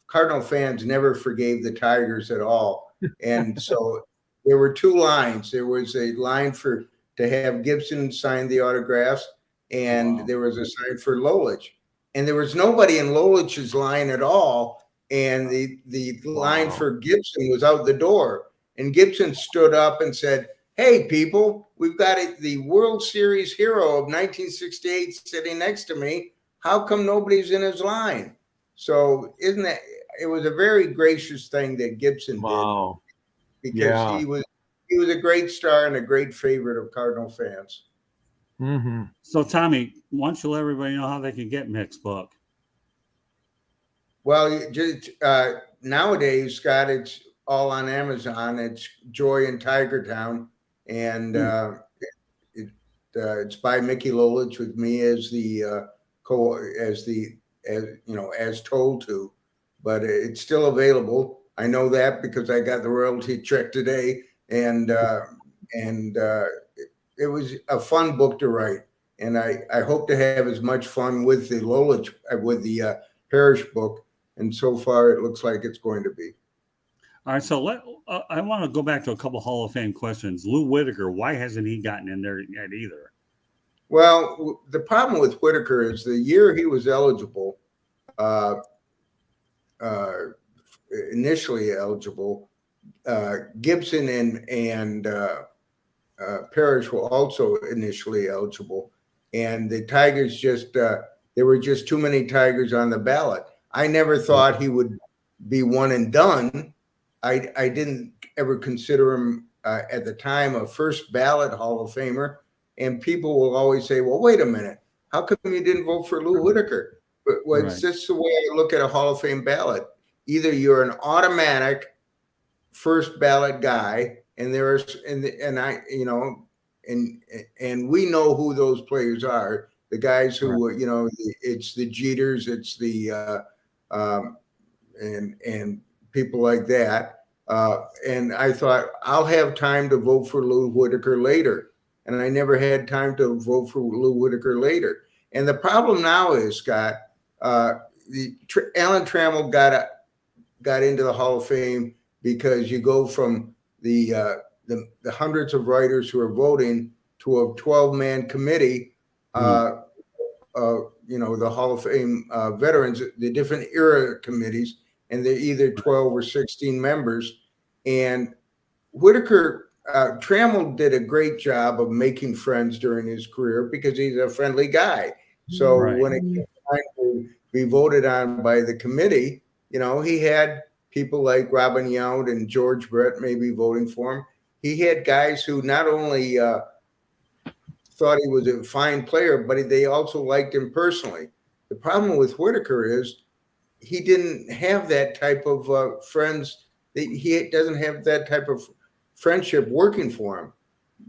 Cardinal fans never forgave the Tigers at all. And so there were 2 lines. There was a line to have Gibson sign the autographs, and there was a sign for Lolich. And there was nobody in Lolich's line at all. And the line for Gibson was out the door. And Gibson stood up and said, "Hey, people, we've got the World Series hero of 1968 sitting next to me. How come nobody's in his line?" So it was a very gracious thing that Gibson did, because he was a great star and a great favorite of Cardinal fans. Mm-hmm. So, Tommy, why don't you let everybody know how they can get Mick's book? Well, just nowadays, Scott, it's all on Amazon. It's Joy in Tiger Town, and it's by Mickey Lolich, with me as the as told to, but it's still available. I know that because I got the royalty check today, and it was a fun book to write, and I hope to have as much fun with the Lolich, with the Parrish book, and so far it looks like it's going to be. All right, so I want to go back to a couple Hall of Fame questions. Lou Whitaker, why hasn't he gotten in there yet either? Well, the problem with Whitaker is the year he was eligible, initially eligible, Gibson and Parrish were also initially eligible, and the Tigers there were just too many Tigers on the ballot. I never thought he would be one and done. I didn't ever consider him at the time a first ballot Hall of Famer. And people will always say, "Well, wait a minute, how come you didn't vote for Lou Whitaker?" But it's just the way I look at a Hall of Fame ballot. Either you're an automatic first ballot guy, and we know who those players are. The guys who it's the Jeters, it's the and people like that. And I thought, I'll have time to vote for Lou Whitaker later. And I never had time to vote for Lou Whitaker later. And the problem now is, Scott, Alan Trammell got into the Hall of Fame because you go from the hundreds of writers who are voting to a 12-man committee. The Hall of Fame veterans, the different era committees, and they're either 12 or 16 members. And Whitaker, Trammell did a great job of making friends during his career because he's a friendly guy. So when it came time to be voted on by the committee, he had people like Robin Yount and George Brett maybe voting for him. He had guys who not only thought he was a fine player, but they also liked him personally. The problem with Whitaker is he didn't have that type of friends. He doesn't have that type of friendship working for him.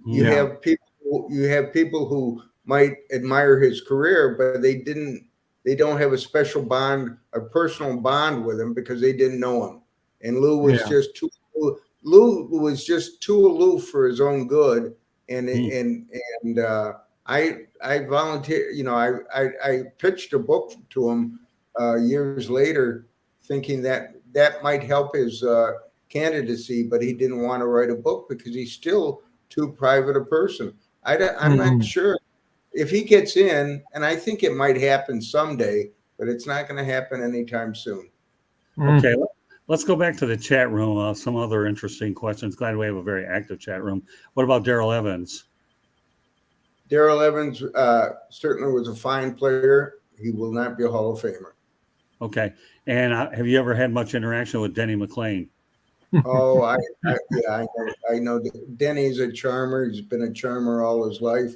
You have people who might admire his career, but they don't have a special bond, a personal bond with him because they didn't know him. And Lou was just too aloof for his own good. And I volunteered, I pitched a book to him years later, thinking that might help his candidacy, but he didn't want to write a book because he's still too private a person. I'm not sure if he gets in, and I think it might happen someday, but it's not going to happen anytime soon. Okay, let's go back to the chat room. Some other interesting questions. Glad we have a very active chat room. What about Darrell Evans? Darrell Evans certainly was a fine player. He will not be a Hall of Famer. Okay, and have you ever had much interaction with Denny McLain? Oh, I know. Denny's a charmer. He's been a charmer all his life.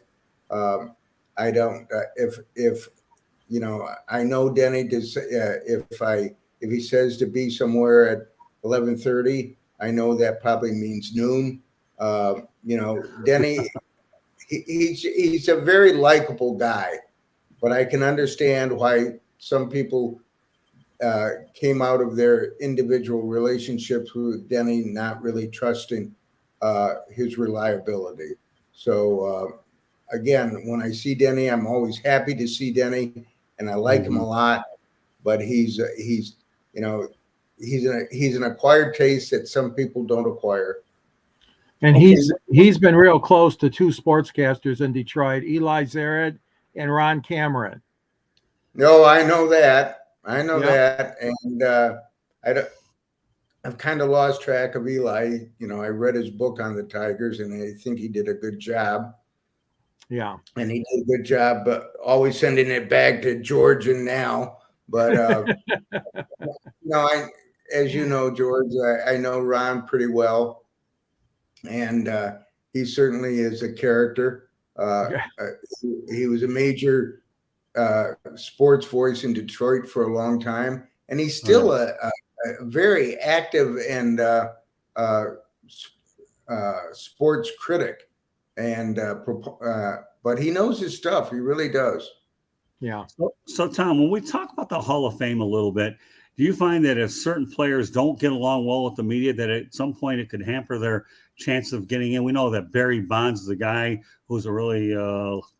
I don't. If I know Denny. If he says to be somewhere at 11:30, I know that probably means noon. Denny. He's a very likable guy, but I can understand why some people came out of their individual relationships with Denny not really trusting his reliability. So again, when I see Denny, I'm always happy to see Denny, and I like him a lot. But he's an acquired taste that some people don't acquire. And he's been real close to two sportscasters in Detroit, Eli Zared and Ron Cameron. No, I know that. That, and I've kind of lost track of Eli. I read his book on the Tigers, and I think he did a good job. Yeah, and he did a good job, but always sending it back to George and now. But as you know, George, I know Ron pretty well, and he certainly is a character. He was a major sports voice in Detroit for a long time, and he's still a very active and sports critic, and but he knows his stuff. He really does. Yeah. So Tom, when we talk about the Hall of Fame a little bit, do you find that if certain players don't get along well with the media, that at some point it could hamper their chance of getting in? We know that Barry Bonds is a guy who's a really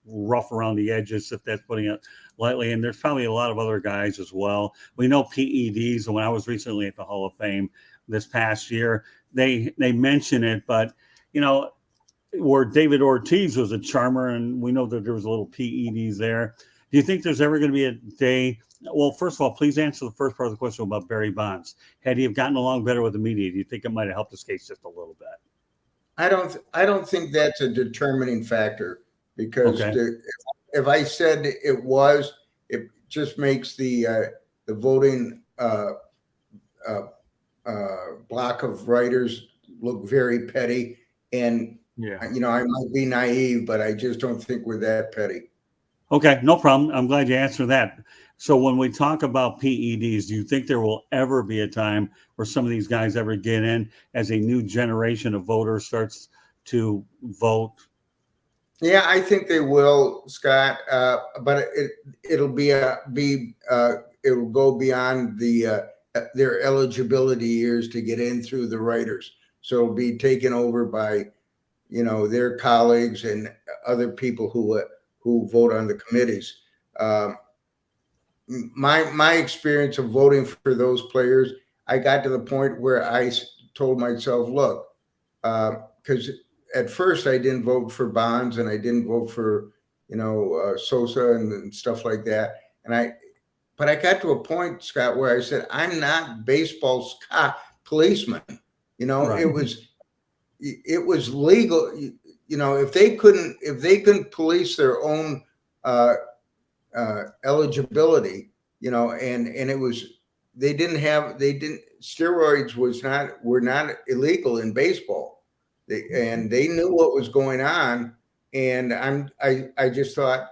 rough around the edges, if that's putting it lightly. And there's probably a lot of other guys as well. We know PEDs. And when I was recently at the Hall of Fame this past year, they mention it, but where David Ortiz was a charmer, and we know that there was a little PEDs there. Do you think there's ever going to be a day? Well, first of all, please answer the first part of the question about Barry Bonds. Had he have gotten along better with the media, do you think it might have helped his case just a little bit? I don't think that's a determining factor, because if I said it was, it just makes the voting block of writers look very petty. And I might be naive, but I just don't think we're that petty. Okay, no problem. I'm glad you answered that. So when we talk about PEDs, do you think there will ever be a time where some of these guys ever get in as a new generation of voters starts to vote? Yeah, I think they will, Scott. But it'll go beyond their eligibility years to get in through the writers. So it'll be taken over by their colleagues and other people who vote on the committees. My experience of voting for those players, I got to the point where I told myself, look, because at first I didn't vote for Bonds, and I didn't vote for Sosa and stuff like that, but I got to a point, Scott, where I said, I'm not baseball's policeman. Right. It was legal. If they couldn't police their own eligibility, and it was, steroids were not illegal in baseball. They knew what was going on. And I just thought,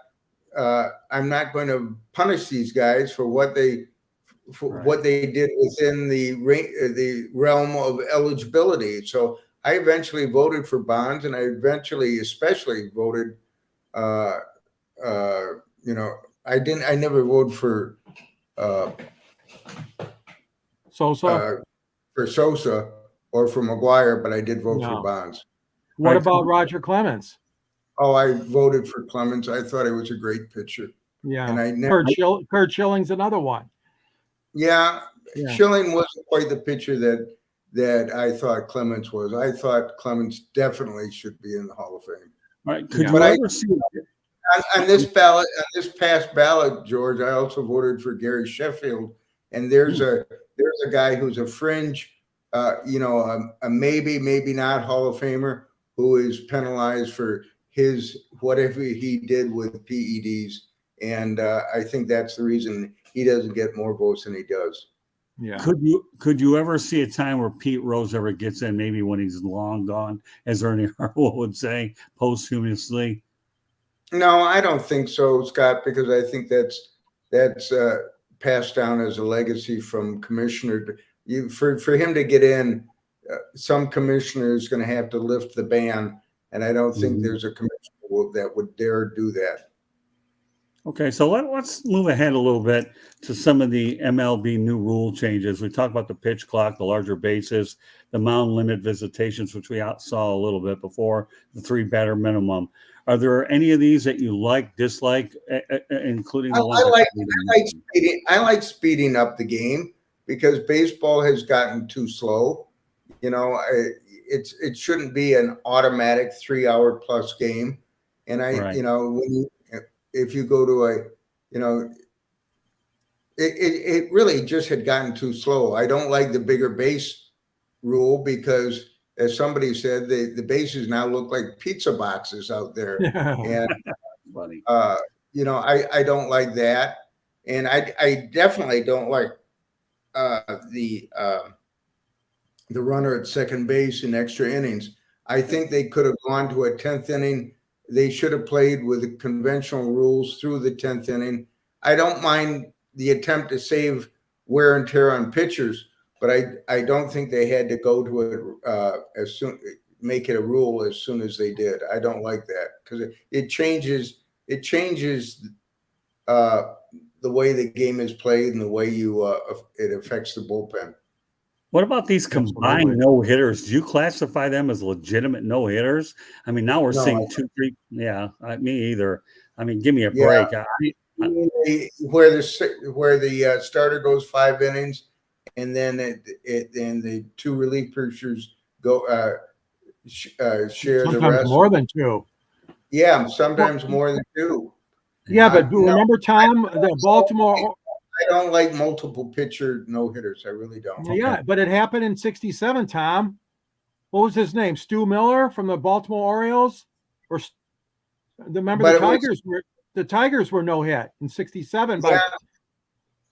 I'm not going to punish these guys for what they did within the realm of eligibility. So I eventually voted for Bonds, and I especially voted, I never voted for Sosa or for McGuire, but I did vote No. for Bonds. What about Roger Clemens? Oh, I voted for Clemens. I thought he was a great pitcher. Yeah. And I never, Kurt Schilling's another one. Yeah. Schilling wasn't quite the pitcher that I thought Clemens was. I thought Clemens definitely should be in the Hall of Fame. All right. Could you ever see on this past ballot, George, I also voted for Gary Sheffield. And there's a guy who's a fringe, a maybe not Hall of Famer who is penalized for whatever he did with PEDs. And I think that's the reason he doesn't get more votes than he does. Yeah. Could you ever see a time where Pete Rose ever gets in, maybe when he's long gone, as Ernie Harwell would say, posthumously? No, I don't think so, Scott, because I think that's passed down as a legacy from commissioner. For him to get in, some commissioner is going to have to lift the ban, and I don't think there's a commissioner that would dare do that. Okay, so let's move ahead a little bit to some of the MLB new rule changes. We talked about the pitch clock, the larger bases, the mound limit visitations, which we saw a little bit before, the 3-batter minimum. Are there any of these that you dislike, including the ones I like speeding up the game because baseball has gotten too slow. It shouldn't be an automatic 3-hour plus game. And if you go to it really just had gotten too slow. I don't like the bigger base rule because, as somebody said, the bases now look like pizza boxes out there. And, funny. I don't like that. And I definitely don't like the runner at second base in extra innings. I think they could have gone to a 10th inning. They should have played with the conventional rules through the 10th inning. I don't mind the attempt to save wear and tear on pitchers, but I don't think they had to go to it make it a rule as soon as they did. I don't like that because it changes the way the game is played and the way it affects the bullpen. What about these combined no-hitters? Do you classify them as legitimate no-hitters? I mean, now we're seeing 2, 3. Yeah, me either. I mean, give me a break. Where the starter goes 5 innings, and then the 2 relief pitchers go share sometimes the rest. More than 2. Yeah, sometimes more than 2. Yeah, but remember, Tom, the Baltimore. I don't like multiple pitcher no-hitters. I really don't. Yeah, but it happened in '67, Tom. What was his name? Stu Miller from the Baltimore Orioles? Or remember the Tigers were no hit in '67 by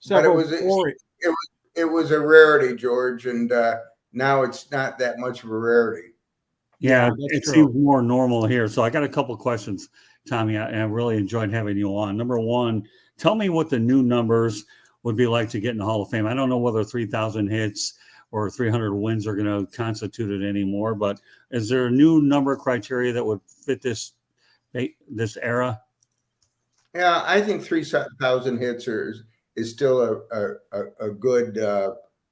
several. It was a rarity, George, and now it's not that much of a rarity. Yeah, it seems more normal here. So I got a couple of questions, Tommy. I really enjoyed having you on. Number one, tell me what the new numbers would be like to get in the Hall of Fame. I don't know whether 3,000 hits or 300 wins are going to constitute it anymore, but is there a new number criteria that would fit this era? Yeah, I think 3,000 hits is still a good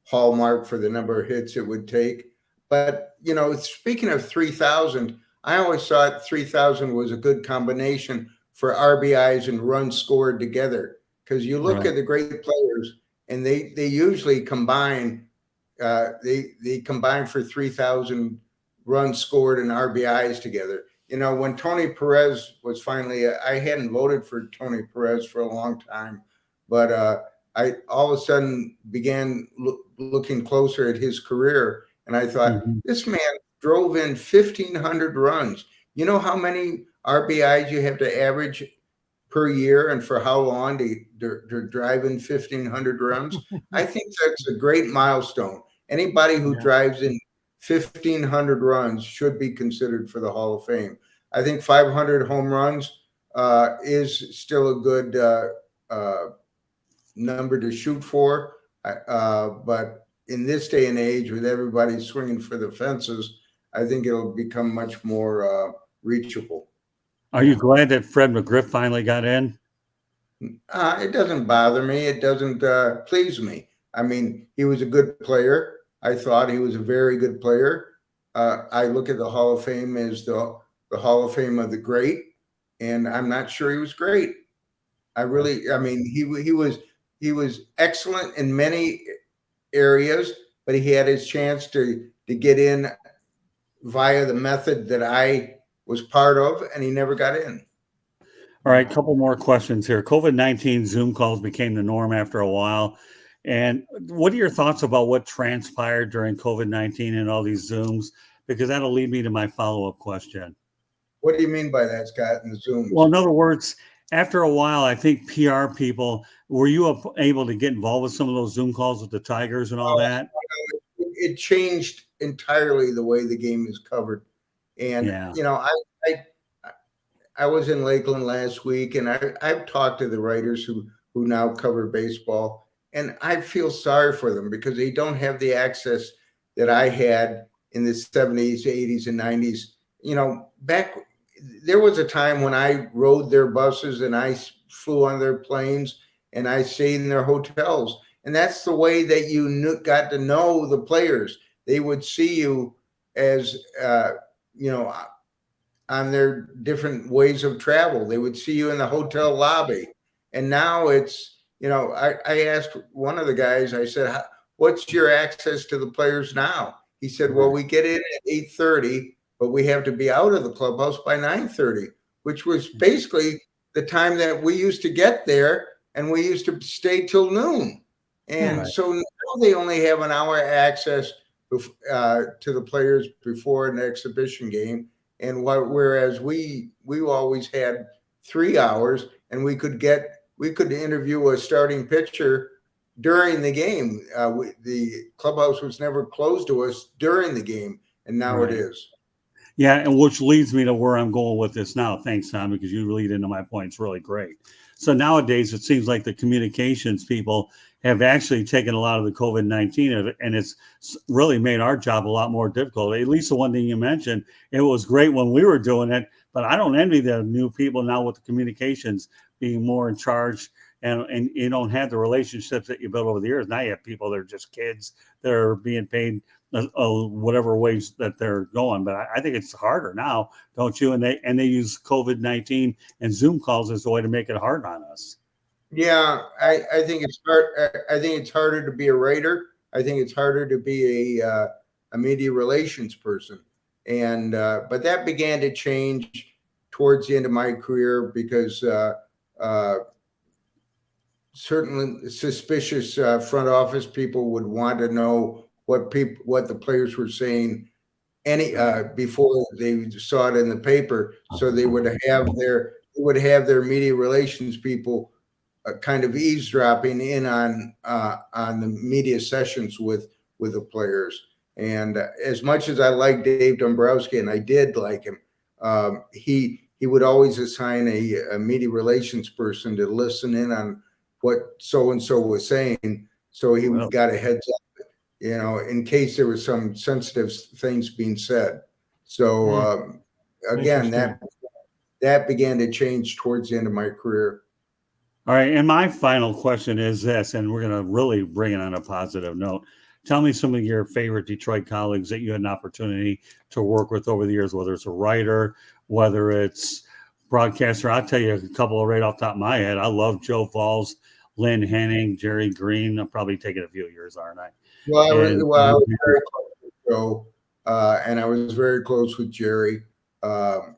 hallmark for the number of hits it would take. But, speaking of 3,000, I always thought 3,000 was a good combination for RBIs and runs scored together. Because you look at the great players, and they usually combine. They combine for 3,000 runs scored and RBIs together. When Tony Perez was finally, I hadn't voted for Tony Perez for a long time, but I all of a sudden began looking closer at his career, and I thought, this man drove in 1,500 runs. You know how many RBIs you have to average per year and for how long to drive in 1,500 runs. I think that's a great milestone. Anybody who drives in 1,500 runs should be considered for the Hall of Fame. I think 500 home runs is still a good number to shoot for. But in this day and age, with everybody swinging for the fences, I think it'll become much more reachable. Are you glad that Fred McGriff finally got in? It doesn't bother me. It doesn't please me. I mean, he was a good player. I thought he was a very good player. I look at the Hall of Fame as the Hall of Fame of the great, and I'm not sure he was great. I mean, he was excellent in many areas, but he had his chance to get in via the method that I was part of, and he never got in. All right, couple more questions here. COVID-19 Zoom calls became the norm after a while. And what are your thoughts about what transpired during COVID-19 and all these Zooms? Because that'll lead me to my follow-up question. What do you mean by that, Scott, in the Zooms? Well, in other words, after a while, I think PR people, were you able to get involved with some of those Zoom calls with the Tigers and all that? It changed entirely the way the game is covered. And, you know, I was in Lakeland last week, and I've talked to the writers who now cover baseball, and I feel sorry for them because they don't have the access that I had in the 70s, 80s, and 90s. You know, there was a time when I rode their buses and I flew on their planes and I stayed in their hotels. And that's the way that you got to know the players. They would see you as, you know, on their different ways of travel. They would see you in the hotel lobby. And now it's, you know, I asked one of the guys, I said, what's your access to the players now? He said, well, we get in at 8:30, but we have to be out of the clubhouse by 9:30, which was basically the time that we used to get there, and we used to stay till noon. And so now they only have an hour access to the players before an exhibition game. And whereas we always had 3 hours, and we could interview a starting pitcher during the game. The clubhouse was never closed to us during the game, and now it is. Yeah, and which leads me to where I'm going with this now. Thanks, Tom, because you lead into my point. It's really great. So nowadays, it seems like the communications people have actually taken a lot of the COVID-19 and it's really made our job a lot more difficult. At least the one thing you mentioned, it was great when we were doing it, but I don't envy the new people now with the communications being more in charge, and you don't have the relationships that you built over the years. Now you have people that are just kids that are being paid whatever ways that they're going. But I think it's harder now, don't you? And they use COVID-19 and Zoom calls as a way to make it hard on us. Yeah, I think it's hard. I think it's harder to be a writer. I think it's harder to be a media relations person. And but that began to change towards the end of my career because certainly suspicious front office people would want to know what the players were saying before they saw it in the paper. So they would have their media relations people kind of eavesdropping in on the media sessions with the players. And as much as I like Dave Dombrowski, and I did like him, he would always assign a media relations person to listen in on what so-and-so was saying. So he got a heads up, you know, in case there was some sensitive things being said. So again, that began to change towards the end of my career. All right. And my final question is this, and we're going to really bring it on a positive note. Tell me some of your favorite Detroit colleagues that you had an opportunity to work with over the years, whether it's a writer, whether it's broadcaster. I'll tell you a couple right off the top of my head. I love Joe Falls, Lynn Henning, Jerry Green. I'm probably taking a few years, aren't I? Well, I was very close with Joe, and I was very close with Jerry. I'm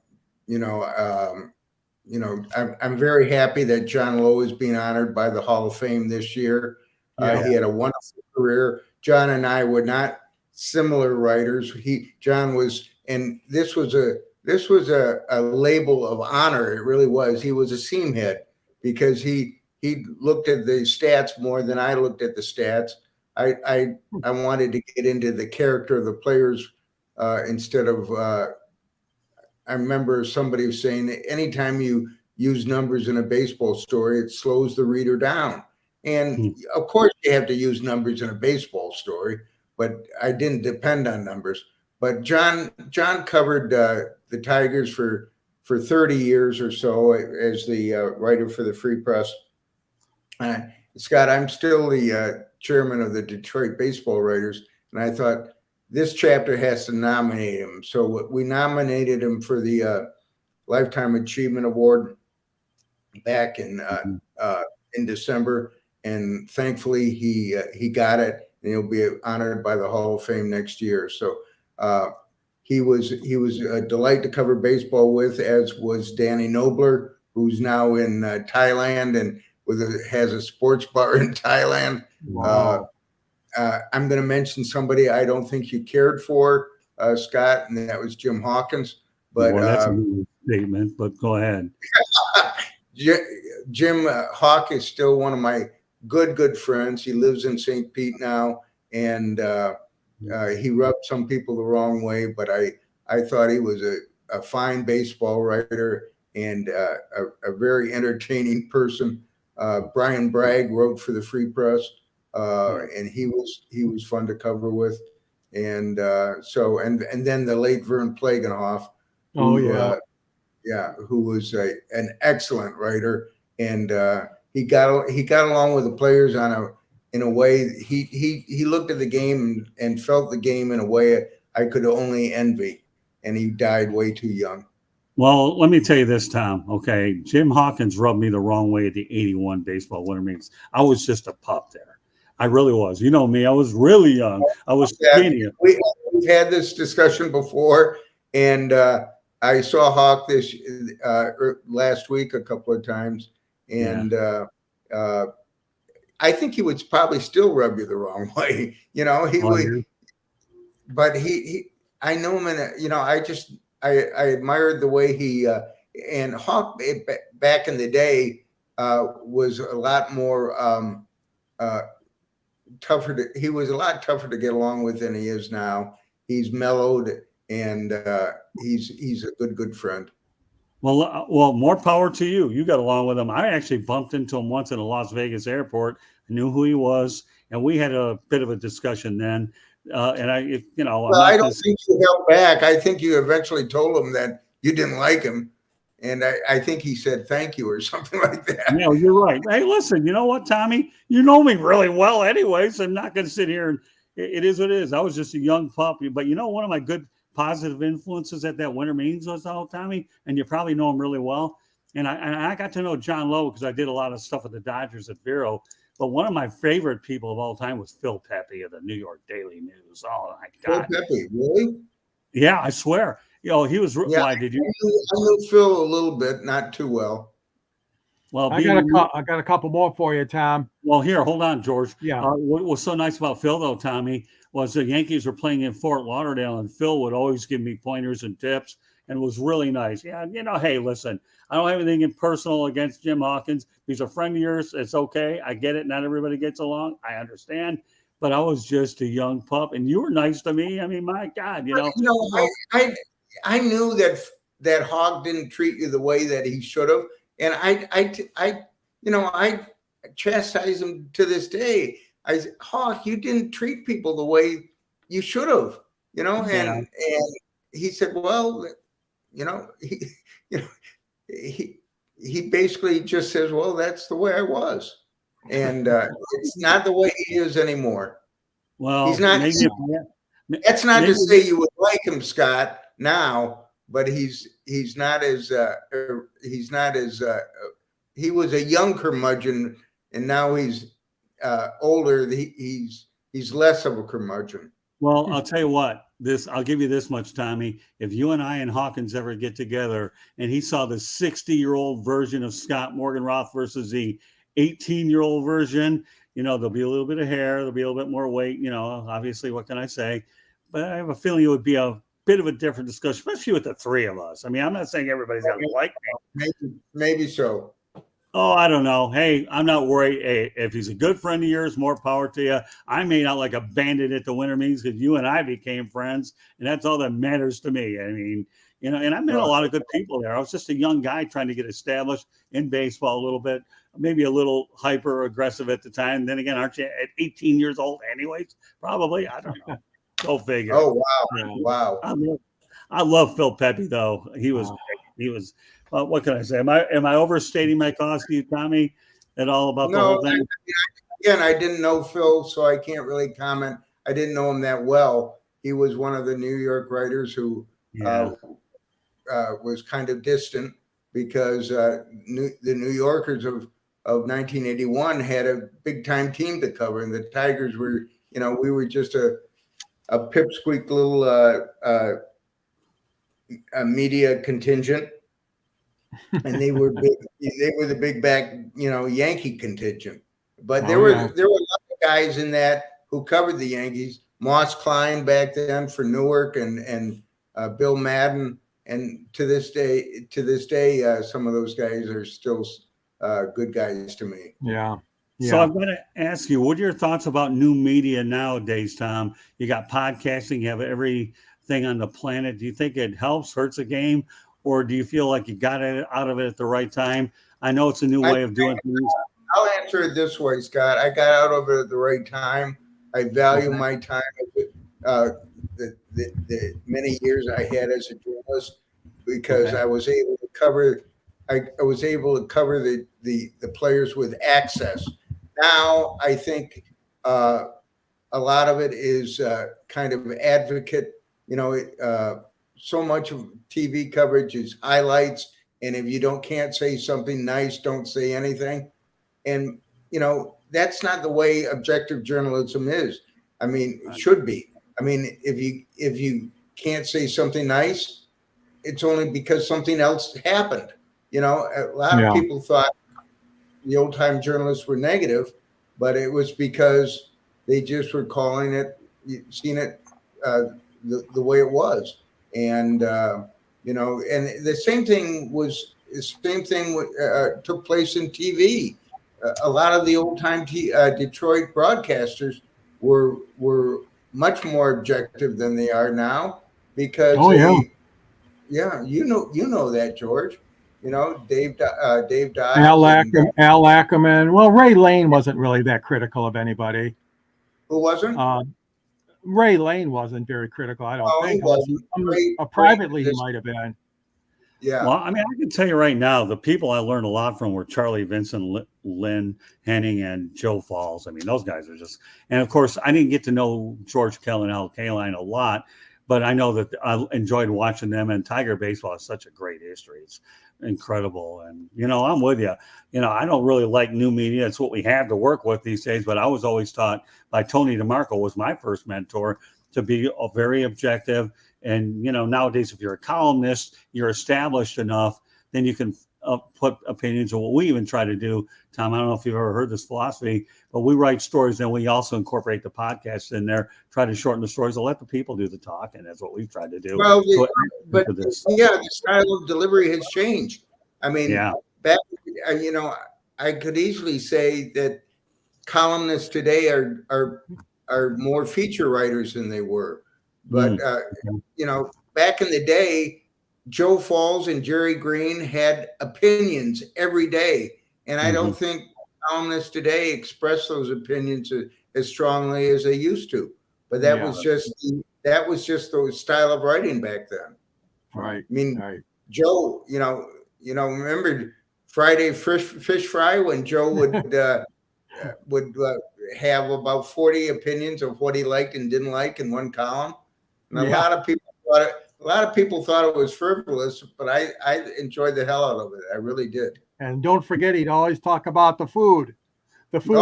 very happy that John Lowe is being honored by the Hall of Fame this year. He had a wonderful career. John and I were not similar writers. John was, and this was a label of honor. It really was. He was a seam head because he looked at the stats more than I looked at the stats. I wanted to get into the character of the players instead of. I remember somebody was saying that anytime you use numbers in a baseball story, it slows the reader down. And of course, you have to use numbers in a baseball story, but I didn't depend on numbers. But John covered the Tigers for 30 years or so as the writer for the Free Press. Scott, I'm still the chairman of the Detroit Baseball Writers, and I thought this chapter has to nominate him. So we nominated him for the Lifetime Achievement Award back in December, and thankfully he got it, and he'll be honored by the Hall of Fame next year. So he was a delight to cover baseball with, as was Danny Nobler, who's now in Thailand and has a sports bar in Thailand. Wow. I'm going to mention somebody I don't think you cared for, Scott, and that was Jim Hawkins. But well, that's a new statement, but go ahead. Jim Hawk is still one of my good friends. He lives in St. Pete now, and he rubbed some people the wrong way, but I thought he was a fine baseball writer and a very entertaining person. Brian Bragg wrote for the Free Press. And he was fun to cover with, and then the late Vern Plagenhoff, who was an excellent writer, and he got along with the players in a way. He looked at the game and felt the game in a way I could only envy, and he died way too young. Well, let me tell you this, Tom. Okay, Jim Hawkins rubbed me the wrong way at the '81 baseball winter meetings. I was just a pup there. I really was. You know me. I was really young. I was skinny. We've had this discussion before, and I saw Hawk this last week a couple of times, and I think he would probably still rub you the wrong way. You know, but I know him, and I admired the way he and Hawk back in the day was a lot more. He was a lot tougher to get along with than he is now. He's mellowed, and he's a good friend. Well, more power to you. You got along with him. I actually bumped into him once in a Las Vegas airport. I knew who he was, and we had a bit of a discussion then. And I don't think you held back. I think you eventually told him that you didn't like him. And I think he said thank you or something like that. No, you're right. Hey, listen, you know what, Tommy? You know me really well anyway, so I'm not going to sit here and it is what it is. I was just a young puppy. But you know, one of my good positive influences at that winter meetings was Tommy, and you probably know him really well. And I got to know John Lowe because I did a lot of stuff with the Dodgers at Vero. But one of my favorite people of all time was Phil Pepe of the New York Daily News. Oh, my God. Phil Pepe, really? Yeah, I swear. You know, he was. Yeah, why did you? I knew Phil a little bit, not too well. Well, I got a couple more for you, Tom. Well, here, hold on, George. Yeah. What was so nice about Phil, though, Tommy, was the Yankees were playing in Fort Lauderdale, and Phil would always give me pointers and tips, and was really nice. Yeah, hey, listen, I don't have anything personal against Jim Hawkins. He's a friend of yours. It's okay. I get it. Not everybody gets along. I understand. But I was just a young pup, and you were nice to me. I mean, my God, I knew that Hawk didn't treat you the way that he should have, and I chastise him to this day. I said, Hawk, you didn't treat people the way you should have, and he said, well, he basically just says, well, that's the way I was, and it's not the way he is anymore. Well, he's not. That's not to say you would like him, Scott, now, but he's not as he was a young curmudgeon, and now he's older. He's less of a curmudgeon. Well, I'll tell you what. I'll give you this much, Tommy. If you and I and Hawkins ever get together, and he saw the 60-year-old version of Scott Morganroth versus the 18-year-old version, there'll be a little bit of hair, there'll be a little bit more weight. Obviously, what can I say? But I have a feeling it would be a bit of a different discussion, especially with the three of us. I mean, I'm not saying everybody's going to like me. Maybe so. Oh, I don't know. Hey, I'm not worried. Hey, if he's a good friend of yours, more power to you. I may not like a bandit at the winter meetings because you and I became friends, and that's all that matters to me. I mean, and I met a lot of good people there. I was just a young guy trying to get established in baseball a little bit, maybe a little hyper aggressive at the time. Then again, aren't you at 18 years old anyways? Probably. I don't know. Go figure. Oh, wow. I love Phil Pepe, though. He was what can I say? Am I overstating my cause to you, Tommy, at all about the whole thing? Again, I didn't know Phil, so I can't really comment. I didn't know him that well. He was one of the New York writers who was kind of distant because the New Yorkers of 1981 had a big time team to cover, and the Tigers were, we were just a pipsqueak little media contingent. And they were big, they were the big back, Yankee contingent. But there were a lot of guys in that who covered the Yankees. Moss Klein back then for Newark, and Bill Madden. And to this day, some of those guys are still good guys to me. Yeah. So I'm going to ask you, what are your thoughts about new media nowadays, Tom? You got podcasting, you have everything on the planet. Do you think it helps, hurts a game? Or do you feel like you got it out of it at the right time? I know it's a new way of doing things. I'll answer it this way, Scott. I got out of it at the right time. I value my time, the many years I had as a journalist, because I was able to cover. I was able to cover the players with access. Now I think a lot of it is kind of advocate. So much of TV coverage is highlights, and if you can't say something nice, don't say anything. And that's not the way objective journalism is. I mean, it should be. I mean, if you can't say something nice, it's only because something else happened. A lot of people thought the old time journalists were negative, but it was because they just were calling it, seeing it the way it was. And and the same thing took place in TV. A lot of the old time Detroit broadcasters were much more objective than they are now, because you know that, George. Dave Dodge, Al Ackerman. Well, Ray Lane wasn't really that critical of anybody. Who wasn't? Ray Lane wasn't very critical, I don't think. He wasn't. Privately, he might have been. Yeah. Well, I mean, I can tell you right now, the people I learned a lot from were Charlie Vincent, Lynn Henning, and Joe Falls. I mean, those guys are just, and of course, I didn't get to know George Kell and Al Kaline a lot, but I know that I enjoyed watching them, and Tiger baseball has such a great history. It's incredible. And, I'm with you. I don't really like new media. It's what we have to work with these days, but I was always taught by Tony DeMarco, was my first mentor, to be very objective. And, nowadays, if you're a columnist, you're established enough, then you can put opinions. And what we even try to do, Tom, I don't know if you've ever heard this philosophy, but we write stories, then we also incorporate the podcast in there, try to shorten the stories and let the people do the talk. And that's what we've tried to do. Well, the style of delivery has changed. I mean, back, I could easily say that columnists today are more feature writers than they were. But, back in the day, Joe Falls and Jerry Green had opinions every day. And I don't think columnists today express those opinions as strongly as they used to. But that was just the style of writing back then. Right. I mean, Joe, remember Friday fish fry, when Joe would have about 40 opinions of what he liked and didn't like in one column. And a lot of people thought it was frivolous, but I enjoyed the hell out of it. I really did. And don't forget, he'd always talk about the food. The food.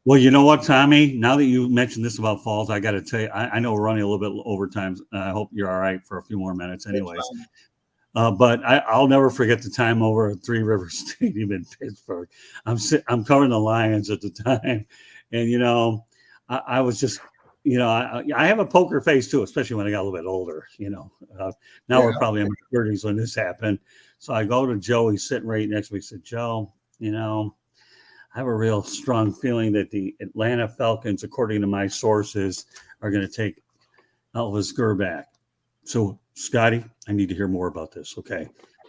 Well, you know what, Tommy? Now that you mentioned this about Falls, I got to tell you, I know we're running a little bit over time. I hope you're all right for a few more minutes anyways. But I'll never forget the time over at Three Rivers Stadium in Pittsburgh. I'm covering the Lions at the time. And, I was just I have a poker face too, especially when I got a little bit older. Now we're probably in my 30s when this happened. So I go to Joe. He's sitting right next to me. He said, Joe, I have a real strong feeling that the Atlanta Falcons, according to my sources, are going to take Elvis Gurr back. So, Scotty, I need to hear more about this. Okay.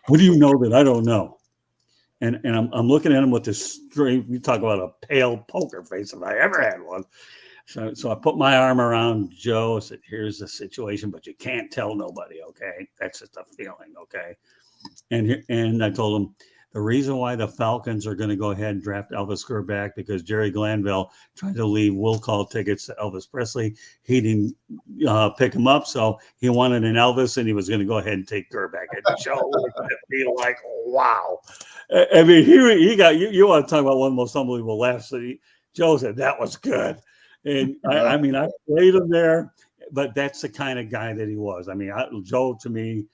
What do you know that I don't know? And I'm looking at him with this straight, you talk about a pale poker face if I ever had one. So I put my arm around Joe. I said, here's the situation, but you can't tell nobody. Okay. That's just a feeling. Okay. And I told him the reason why the Falcons are going to go ahead and draft Elvis Gurr back because Jerry Glanville tried to leave will call tickets to Elvis Presley. He didn't pick him up, so he wanted an Elvis, and he was going to go ahead and take Gurr back. And Joe looked at me like, wow. I mean, he got you want to talk about one of the most unbelievable laughs. Joe said that was good, and I mean I played him there, but that's the kind of guy that he was. I mean, Joe to me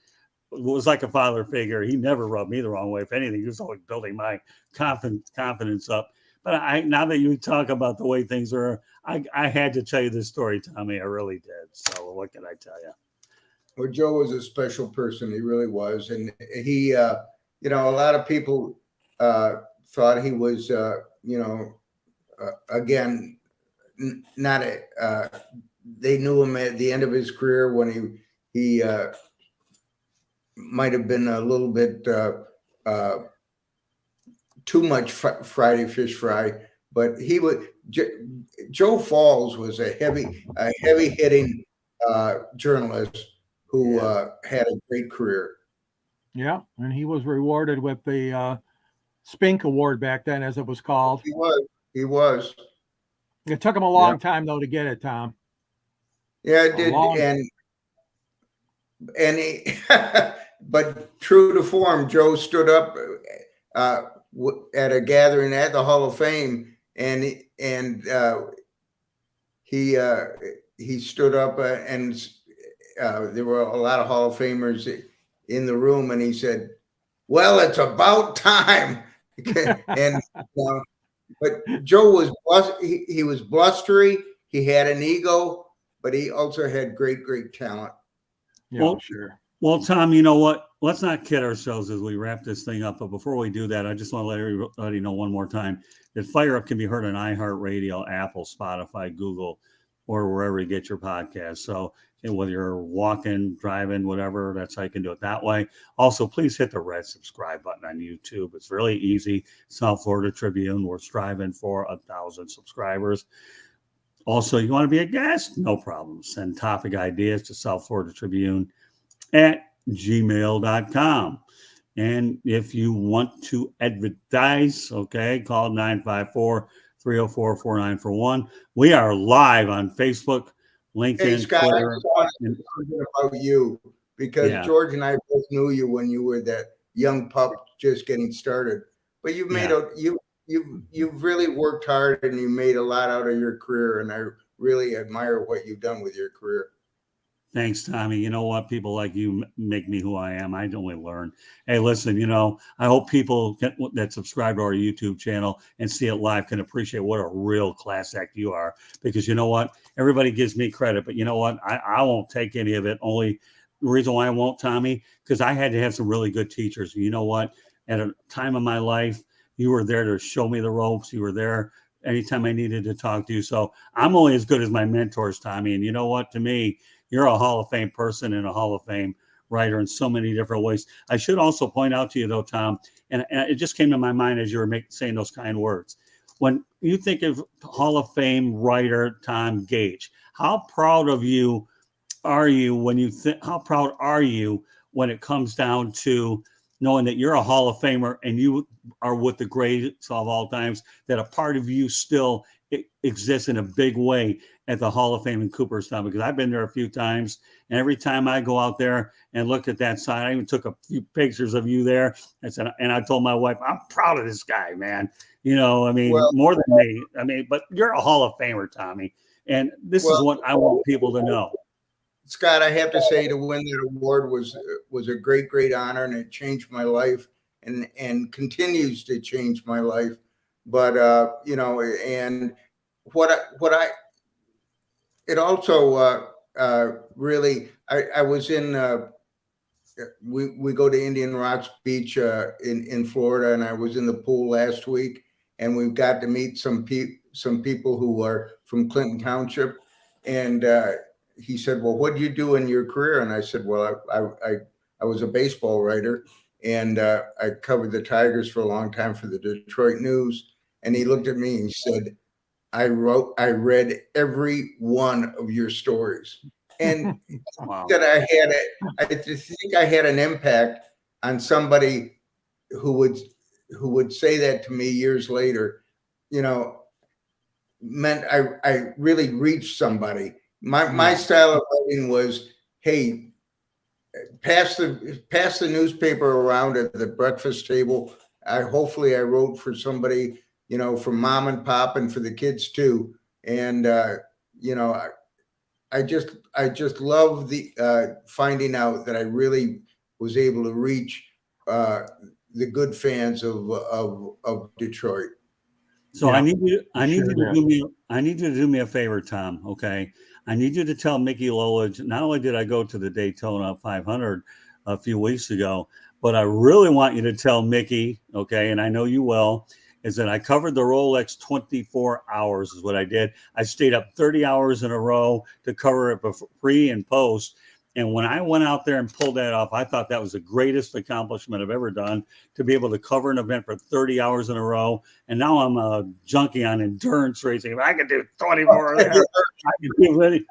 was like a father figure. He never rubbed me the wrong way. If anything, he was always building my confidence up. But now that you talk about the way things are, I had to tell you this story, Tommy. I really did. So what can I tell you? Well, Joe was a special person. He really was. And he, a lot of people thought he was, again, not they knew him at the end of his career when he might have been a little bit too much Friday fish fry, but he would. Joe Falls was a heavy hitting journalist who had a great career. Yeah, and he was rewarded with the Spink Award back then, as it was called. He was. It took him a long time though to get it, Tom. Yeah, it did, and he. But true to form, Joe stood up at a gathering at the Hall of Fame, and he stood up and there were a lot of Hall of Famers in the room, and he said, "Well, it's about time." And but Joe was he was blustery. He had an ego, but he also had great talent. Yeah, well, sure. Well, Tom, you know what? Let's not kid ourselves as we wrap this thing up. But before we do that, I just want to let everybody know one more time that Fire Up can be heard on iHeartRadio, Apple, Spotify, Google, or wherever you get your podcasts. So whether you're walking, driving, whatever, that's how you can do it that way. Also, please hit the red subscribe button on YouTube. It's really easy. South Florida Tribune, we're striving for 1,000 subscribers. Also, you want to be a guest? No problem. Send topic ideas to South Florida Tribune at gmail.com. And if you want to advertise, okay, call 954-304-4941. We are live on Facebook, LinkedIn, hey, Scott, Twitter. I just want to say something about you because George and I both knew you when you were that young pup just getting started. But you've made you've really worked hard and you made a lot out of your career, and I really admire what you've done with your career. Thanks, Tommy. You know what? People like you make me who I am. I only learn. Hey, listen, I hope people that subscribe to our YouTube channel and see it live can appreciate what a real class act you are. Because you know what? Everybody gives me credit, but you know what? I won't take any of it. Only the reason why I won't, Tommy, because I had to have some really good teachers. You know what? At a time of my life, you were there to show me the ropes. You were there anytime I needed to talk to you. So I'm only as good as my mentors, Tommy. And you know what? To me, you're a Hall of Fame person and a Hall of Fame writer in so many different ways. I should also point out to you, though, Tom, and it just came to my mind as you were saying those kind words. When you think of Hall of Fame writer Tom Gage, how proud of you are you when you think? How proud are you when it comes down to knowing that you're a Hall of Famer and you are with the greats of all times, that a part of you still exists in a big way at the Hall of Fame in Cooperstown? Because I've been there a few times, and every time I go out there and look at that sign, I even took a few pictures of you there. And I told my wife, I'm proud of this guy, man. More than me. But you're a Hall of Famer, Tommy. And this is what I want people to know. Scott, I have to say to win that award was a great honor, and it changed my life and continues to change my life. But and what I it also really, I was in, we go to Indian Rocks Beach in Florida, and I was in the pool last week, and we've got to meet some people who are from Clinton Township, and he said, "Well, what do you do in your career?" And I said, "Well, I was a baseball writer, and I covered the Tigers for a long time for the Detroit News." And he looked at me and he said, I read every one of your stories." And Wow. that I just think I had an impact on somebody who would say that to me years later, meant I really reached somebody. My style of writing was, hey, pass the newspaper around at the breakfast table. Hopefully I wrote for somebody, from mom and pop, and for the kids too. And I just love the finding out that I really was able to reach the good fans of Detroit. So Yeah, I need sure you to did. I need you to do me a favor, Tom. Okay. I need you to tell Mickey Lolich, not only did I go to the Daytona 500 a few weeks ago, but I really want you to tell Mickey, okay, and I know you will, is that I covered the Rolex 24 hours is what I did. I stayed up 30 hours in a row to cover it before, pre and post. And when I went out there and pulled that off, I thought that was the greatest accomplishment I've ever done, to be able to cover an event for 30 hours in a row. And now I'm a junkie on endurance racing. If I could do 24 there, I could do it.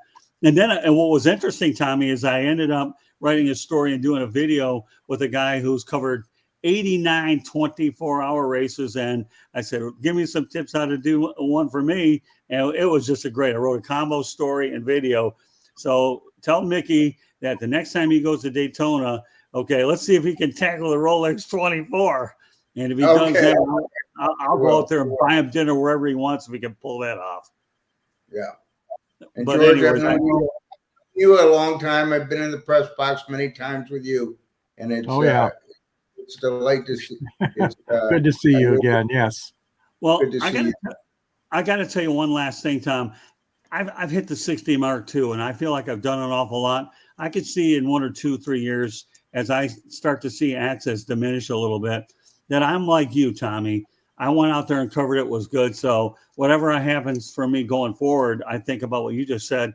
And what was interesting, Tommy, is I ended up writing a story and doing a video with a guy who's covered 89 24-hour races. And I said, give me some tips how to do one for me. And it was just I wrote a combo story and video. So tell Mickey that the next time he goes to Daytona, okay, let's see if he can tackle the Rolex 24. And if he does that, I'll go out there and buy him dinner wherever he wants if we can pull that off. Yeah. And But George, anyways, I've known you a long time. I've been in the press box many times with you, and it's it's a delight to see. Good to see you again. Yes. Well, Good to see you. I got to tell you one last thing, Tom. I've hit the 60 mark too, and I feel like I've done an awful lot. I could see in 1 or 2, 3 years, as I start to see access diminish a little bit, that I'm like you, Tommy. I went out there and covered it, was good. So whatever happens for me going forward, I think about what you just said.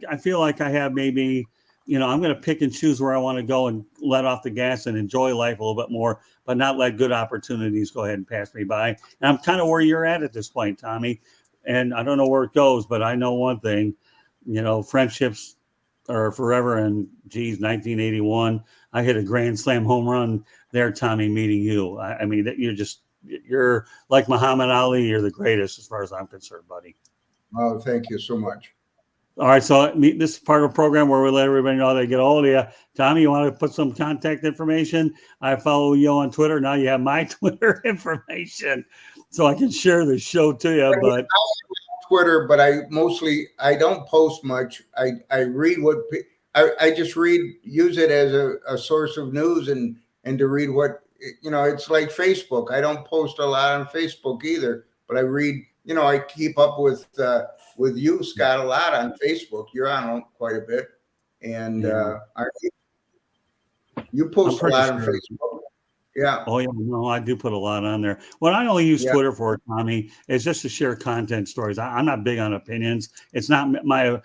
I feel like I have maybe, I'm going to pick and choose where I want to go and let off the gas and enjoy life a little bit more, but not let good opportunities go ahead and pass me by. And I'm kind of where you're at this point, Tommy. And I don't know where it goes, but I know one thing, friendships are forever. And geez, 1981, I hit a grand slam home run there, Tommy, meeting you. I mean, you're like Muhammad Ali. You're the greatest as far as I'm concerned, buddy. Oh, thank you so much. All right. So this is part of a program where we let everybody know they get a hold of you. Tommy, you want to put some contact information? I follow you on Twitter. Now you have my Twitter information so I can share the show to you. But Twitter, but I don't post much. I read I just use it as a source of news and to read what, it's like Facebook. I don't post a lot on Facebook either, but I read, I keep up with you, Scott, a lot on Facebook. You're on quite a bit. And you post a lot on Facebook. Yeah. Oh, yeah. No, I do put a lot on there. What I only use Twitter for, Tommy, is just to share content stories. I'm not big on opinions. It's not my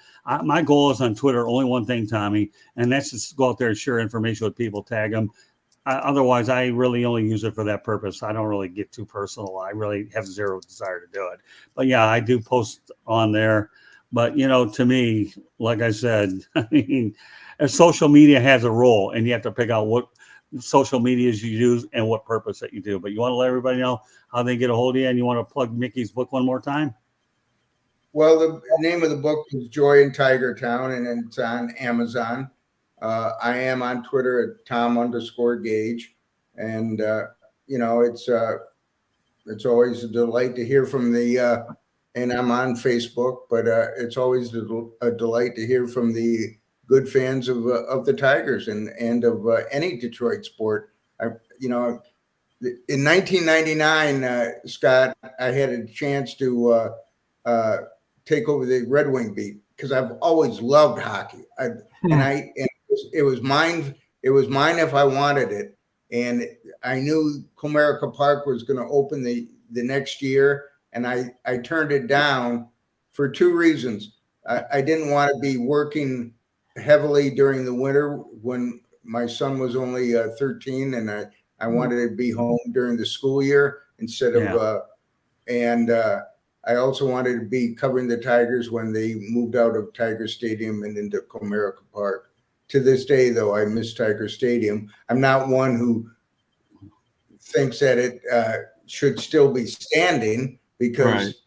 goal is on Twitter, only one thing, Tommy, and that's just go out there and share information with people, tag them. Otherwise, I really only use it for that purpose. I don't really get too personal. I really have zero desire to do it. But yeah, I do post on there. But, to me, like I said, I mean, social media has a role, and you have to pick out what social medias you use and what purpose that you do. But you want to let everybody know how they get a hold of you, and you want to plug Mickey's book one more time? Well, the name of the book is Joy in Tiger Town, and it's on Amazon. I am on Twitter at Tom_Gage. And, it's always a delight to hear from and I'm on Facebook, but it's always a delight to hear from the good fans of the Tigers and of any Detroit sport. In 1999, Scott, I had a chance to take over the Red Wing beat, because I've always loved hockey. It was mine. It was mine if I wanted it. And I knew Comerica Park was going to open the next year, and I turned it down for two reasons. I didn't want to be working heavily during the winter when my son was only 13, and I wanted to be home during the school year instead of and I also wanted to be covering the Tigers when they moved out of Tiger Stadium and into Comerica Park. To this day, though, I miss Tiger Stadium. I'm not one who thinks that it should still be standing because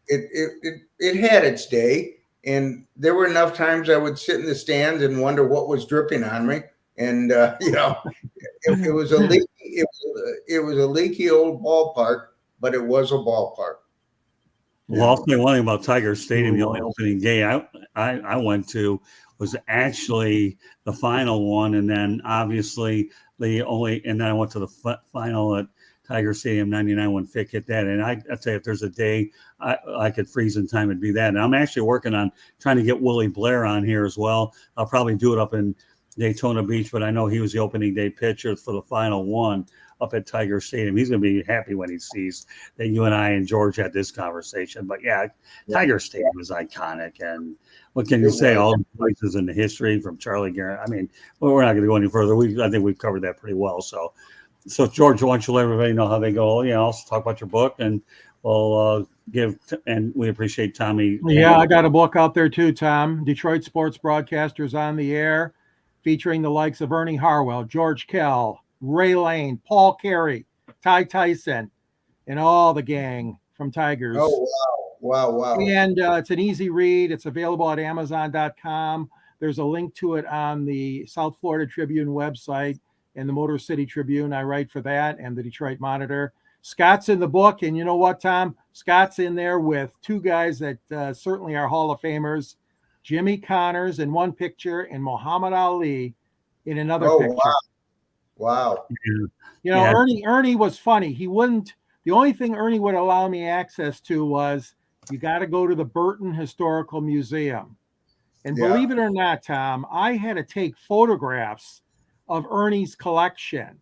it had its day, and there were enough times I would sit in the stands and wonder what was dripping on me. And it was a leaky old ballpark, but it was a ballpark. Well, I'll say one thing about Tiger Stadium. The only opening game I went to was actually the final one, and then obviously and then I went to the final at Tiger Stadium '99 when Fick hit that. And I'd say if there's a day I could freeze in time, it'd be that. And I'm actually working on trying to get Willie Blair on here as well. I'll probably do it up in Daytona Beach, but I know he was the opening day pitcher for the final one up at Tiger Stadium. He's going to be happy when he sees that you and I and George had this conversation. But Tiger Stadium is iconic. And what can you say? All the places in the history from Charlie Garrett. I mean, we're not going to go any further. I think we've covered that pretty well. So George, why don't you let everybody know how they go? Also talk about your book, and we'll and we appreciate Tommy. Yeah, I got a book out there too, Tom. Detroit Sports Broadcasters on the Air, featuring the likes of Ernie Harwell, George Kell, Ray Lane, Paul Carey, Ty Tyson, and all the gang from Tigers. Oh, wow. And it's an easy read. It's available at Amazon.com. There's a link to it on the South Florida Tribune website and the Motor City Tribune. I write for that, and the Detroit Monitor. Scott's in the book, and you know what, Tom? Scott's in there with two guys that certainly are Hall of Famers, Jimmy Connors in one picture and Muhammad Ali in another picture. Wow. Ernie was funny. The only thing Ernie would allow me access to was you got to go to the Burton Historical Museum. And believe it or not, Tom, I had to take photographs of Ernie's collection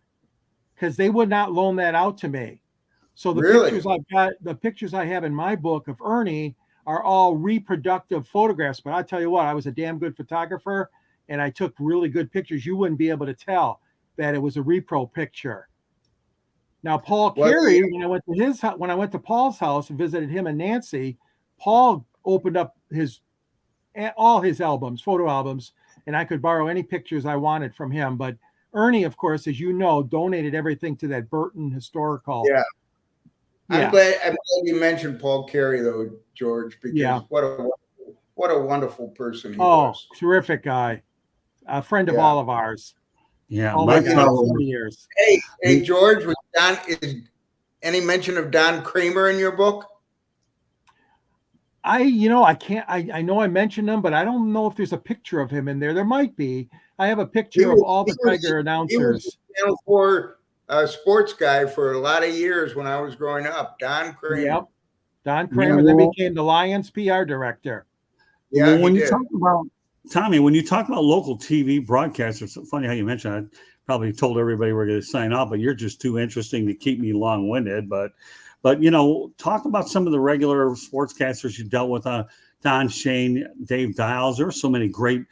because they would not loan that out to me. So the pictures I have in my book of Ernie are all reproductive photographs. But I tell you what, I was a damn good photographer, and I took really good pictures. You wouldn't be able to tell that it was a repro picture. Now, Paul Carey, when I went to Paul's house and visited him and Nancy, Paul opened up all his albums, photo albums, and I could borrow any pictures I wanted from him. But Ernie, of course, as you know, donated everything to that Burton Historical. Yeah. I'm glad you mentioned Paul Carey, though, George, because what a wonderful person he was. Terrific guy, a friend of all of ours. Yeah, my God, 40 years. Hey, George, is any mention of Don Kramer in your book? I know I mentioned him, but I don't know if there's a picture of him in there. There might be. I have a picture of all the Tiger announcers. He was a Channel 4 sports guy for a lot of years when I was growing up. Don Kramer. Yep. Don Kramer then became the Lions PR director. Yeah, well, when you talk about Tommy, when you talk about local TV broadcasters, it's funny how you mentioned. I probably told everybody we're going to sign off, but you're just too interesting to keep me long-winded. But talk about some of the regular sportscasters you dealt with. Don Shane, Dave Dials. There were so many great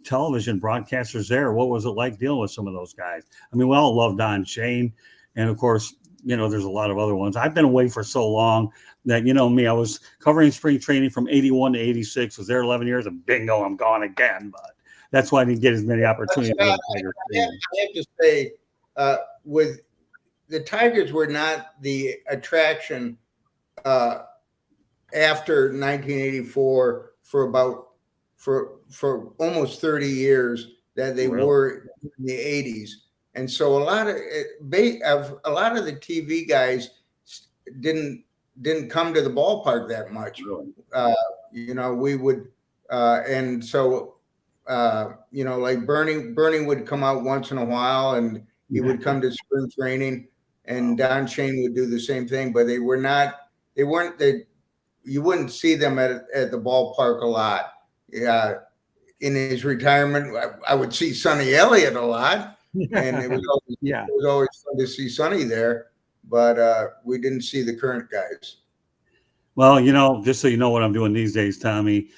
television broadcasters there. What was it like dealing with some of those guys? I mean, we all love Don Shane, and of course, there's a lot of other ones. I've been away for so long that, me, I was covering spring training from 81 to 86, was there 11 years, and bingo, I'm gone again. But that's why I didn't get as many opportunities. I have to say, with the Tigers were not the attraction after 1984 for almost 30 years that they were in the 80s. And so a lot of the TV guys didn't come to the ballpark that much. We would, and so like Bernie would come out once in a while, and he would come to spring training, and Don Shane would do the same thing. But you wouldn't see them at the ballpark a lot. in his retirement, I would see Sonny Elliott a lot, and it was always fun to see Sonny there. But we didn't see the current guys. Well, just so you know what I'm doing these days, Tommy,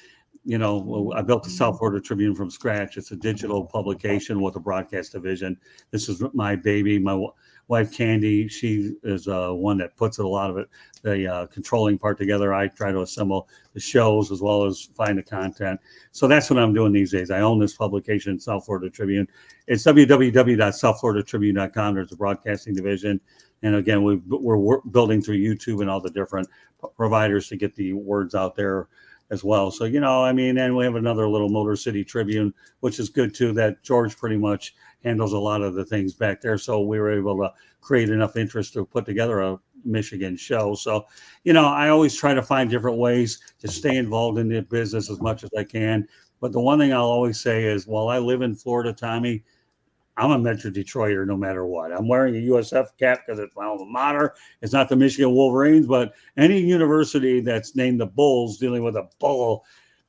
I built the South Florida Tribune from scratch. It's a digital publication with a broadcast division. This is my baby. My wife, Candy, she is one that puts a lot of it, the controlling part together. I try to assemble the shows as well as find the content. So that's what I'm doing these days. I own this publication, South Florida Tribune. It's www.southfloridatribune.com. There's a broadcasting division. And again, we're building through YouTube and all the different providers to get the words out there as well. So, and we have another little Motor City Tribune, which is good too, that George pretty much handles a lot of the things back there. So we were able to create enough interest to put together a Michigan show. So, I always try to find different ways to stay involved in the business as much as I can. But the one thing I'll always say is, while I live in Florida, Tommy, I'm a Metro Detroiter no matter what. I'm wearing a USF cap because it's my alma mater. It's not the Michigan Wolverines, but any university that's named the Bulls, dealing with a bull.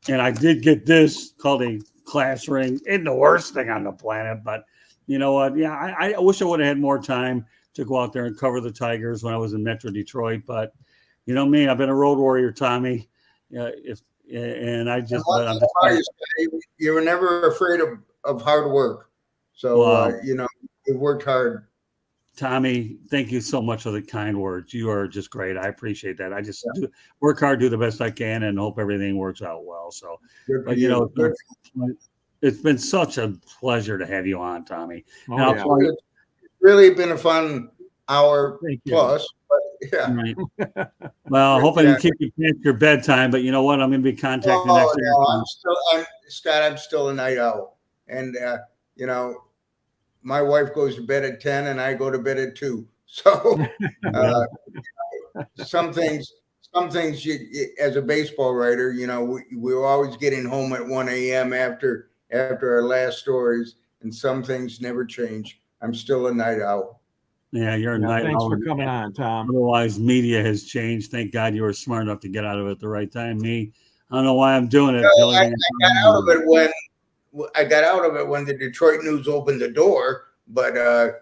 And I did get this called a class ring. It's the worst thing on the planet. But you know what? Yeah, I wish I would have had more time to go out there and cover the Tigers when I was in Metro Detroit. But you know me, I've been a road warrior, Tommy. You were never afraid of hard work. So, you worked hard. Tommy, thank you so much for the kind words. You are just great. I appreciate that. I just work hard, do the best I can, and hope everything works out well. So, it's been such a pleasure to have you on, Tommy. It's really been a fun hour plus. But right. Well, I hope I can keep you past your bedtime, but you know what? I'm going to be contacting next year. I'm still a night owl. And, my wife goes to bed at 10 and I go to bed at 2. So some things as a baseball writer, we're always getting home at 1 a.m. after our last stories, and some things never change. I'm still a night owl. Yeah, you're a night owl. Thanks for coming on, Tom. Otherwise, media has changed. Thank God you were smart enough to get out of it at the right time. Me, I don't know why I'm doing it. I got out of it when the Detroit News opened the door, but it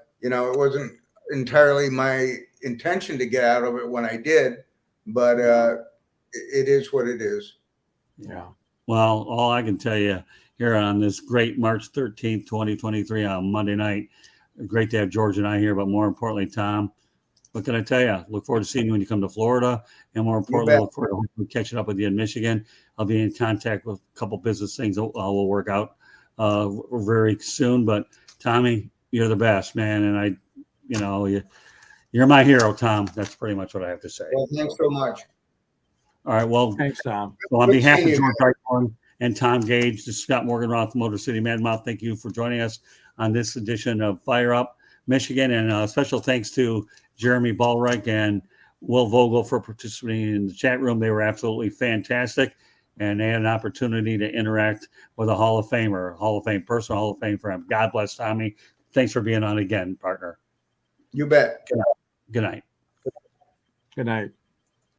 wasn't entirely my intention to get out of it when I did. But it is what it is. Yeah. Well, all I can tell you here on this great March 13th, 2023 on Monday night, great to have George and I here, but more importantly, Tom, what can I tell you? Look forward to seeing you when you come to Florida, and more importantly, look forward to catching up with you in Michigan. I'll be in contact with a couple business things that will work out very soon. But Tommy, you're the best, man, and you're my hero, Tom. That's pretty much what I have to say. Well, thanks so much. All right, well, thanks, Tom. So on behalf of George Eichhorn and Tom Gage, this is Scott Morganroth, Motor City Madmouth. Thank you for joining us on this edition of Fire Up Michigan, and special thanks to Jeremy Ballreich and Will Vogel for participating in the chat room. They were absolutely fantastic, and they had an opportunity to interact with a Hall of Famer, Hall of Fame person, Hall of Fame for him. God bless, Tommy. Thanks for being on again, partner. You bet. Good night. Good night.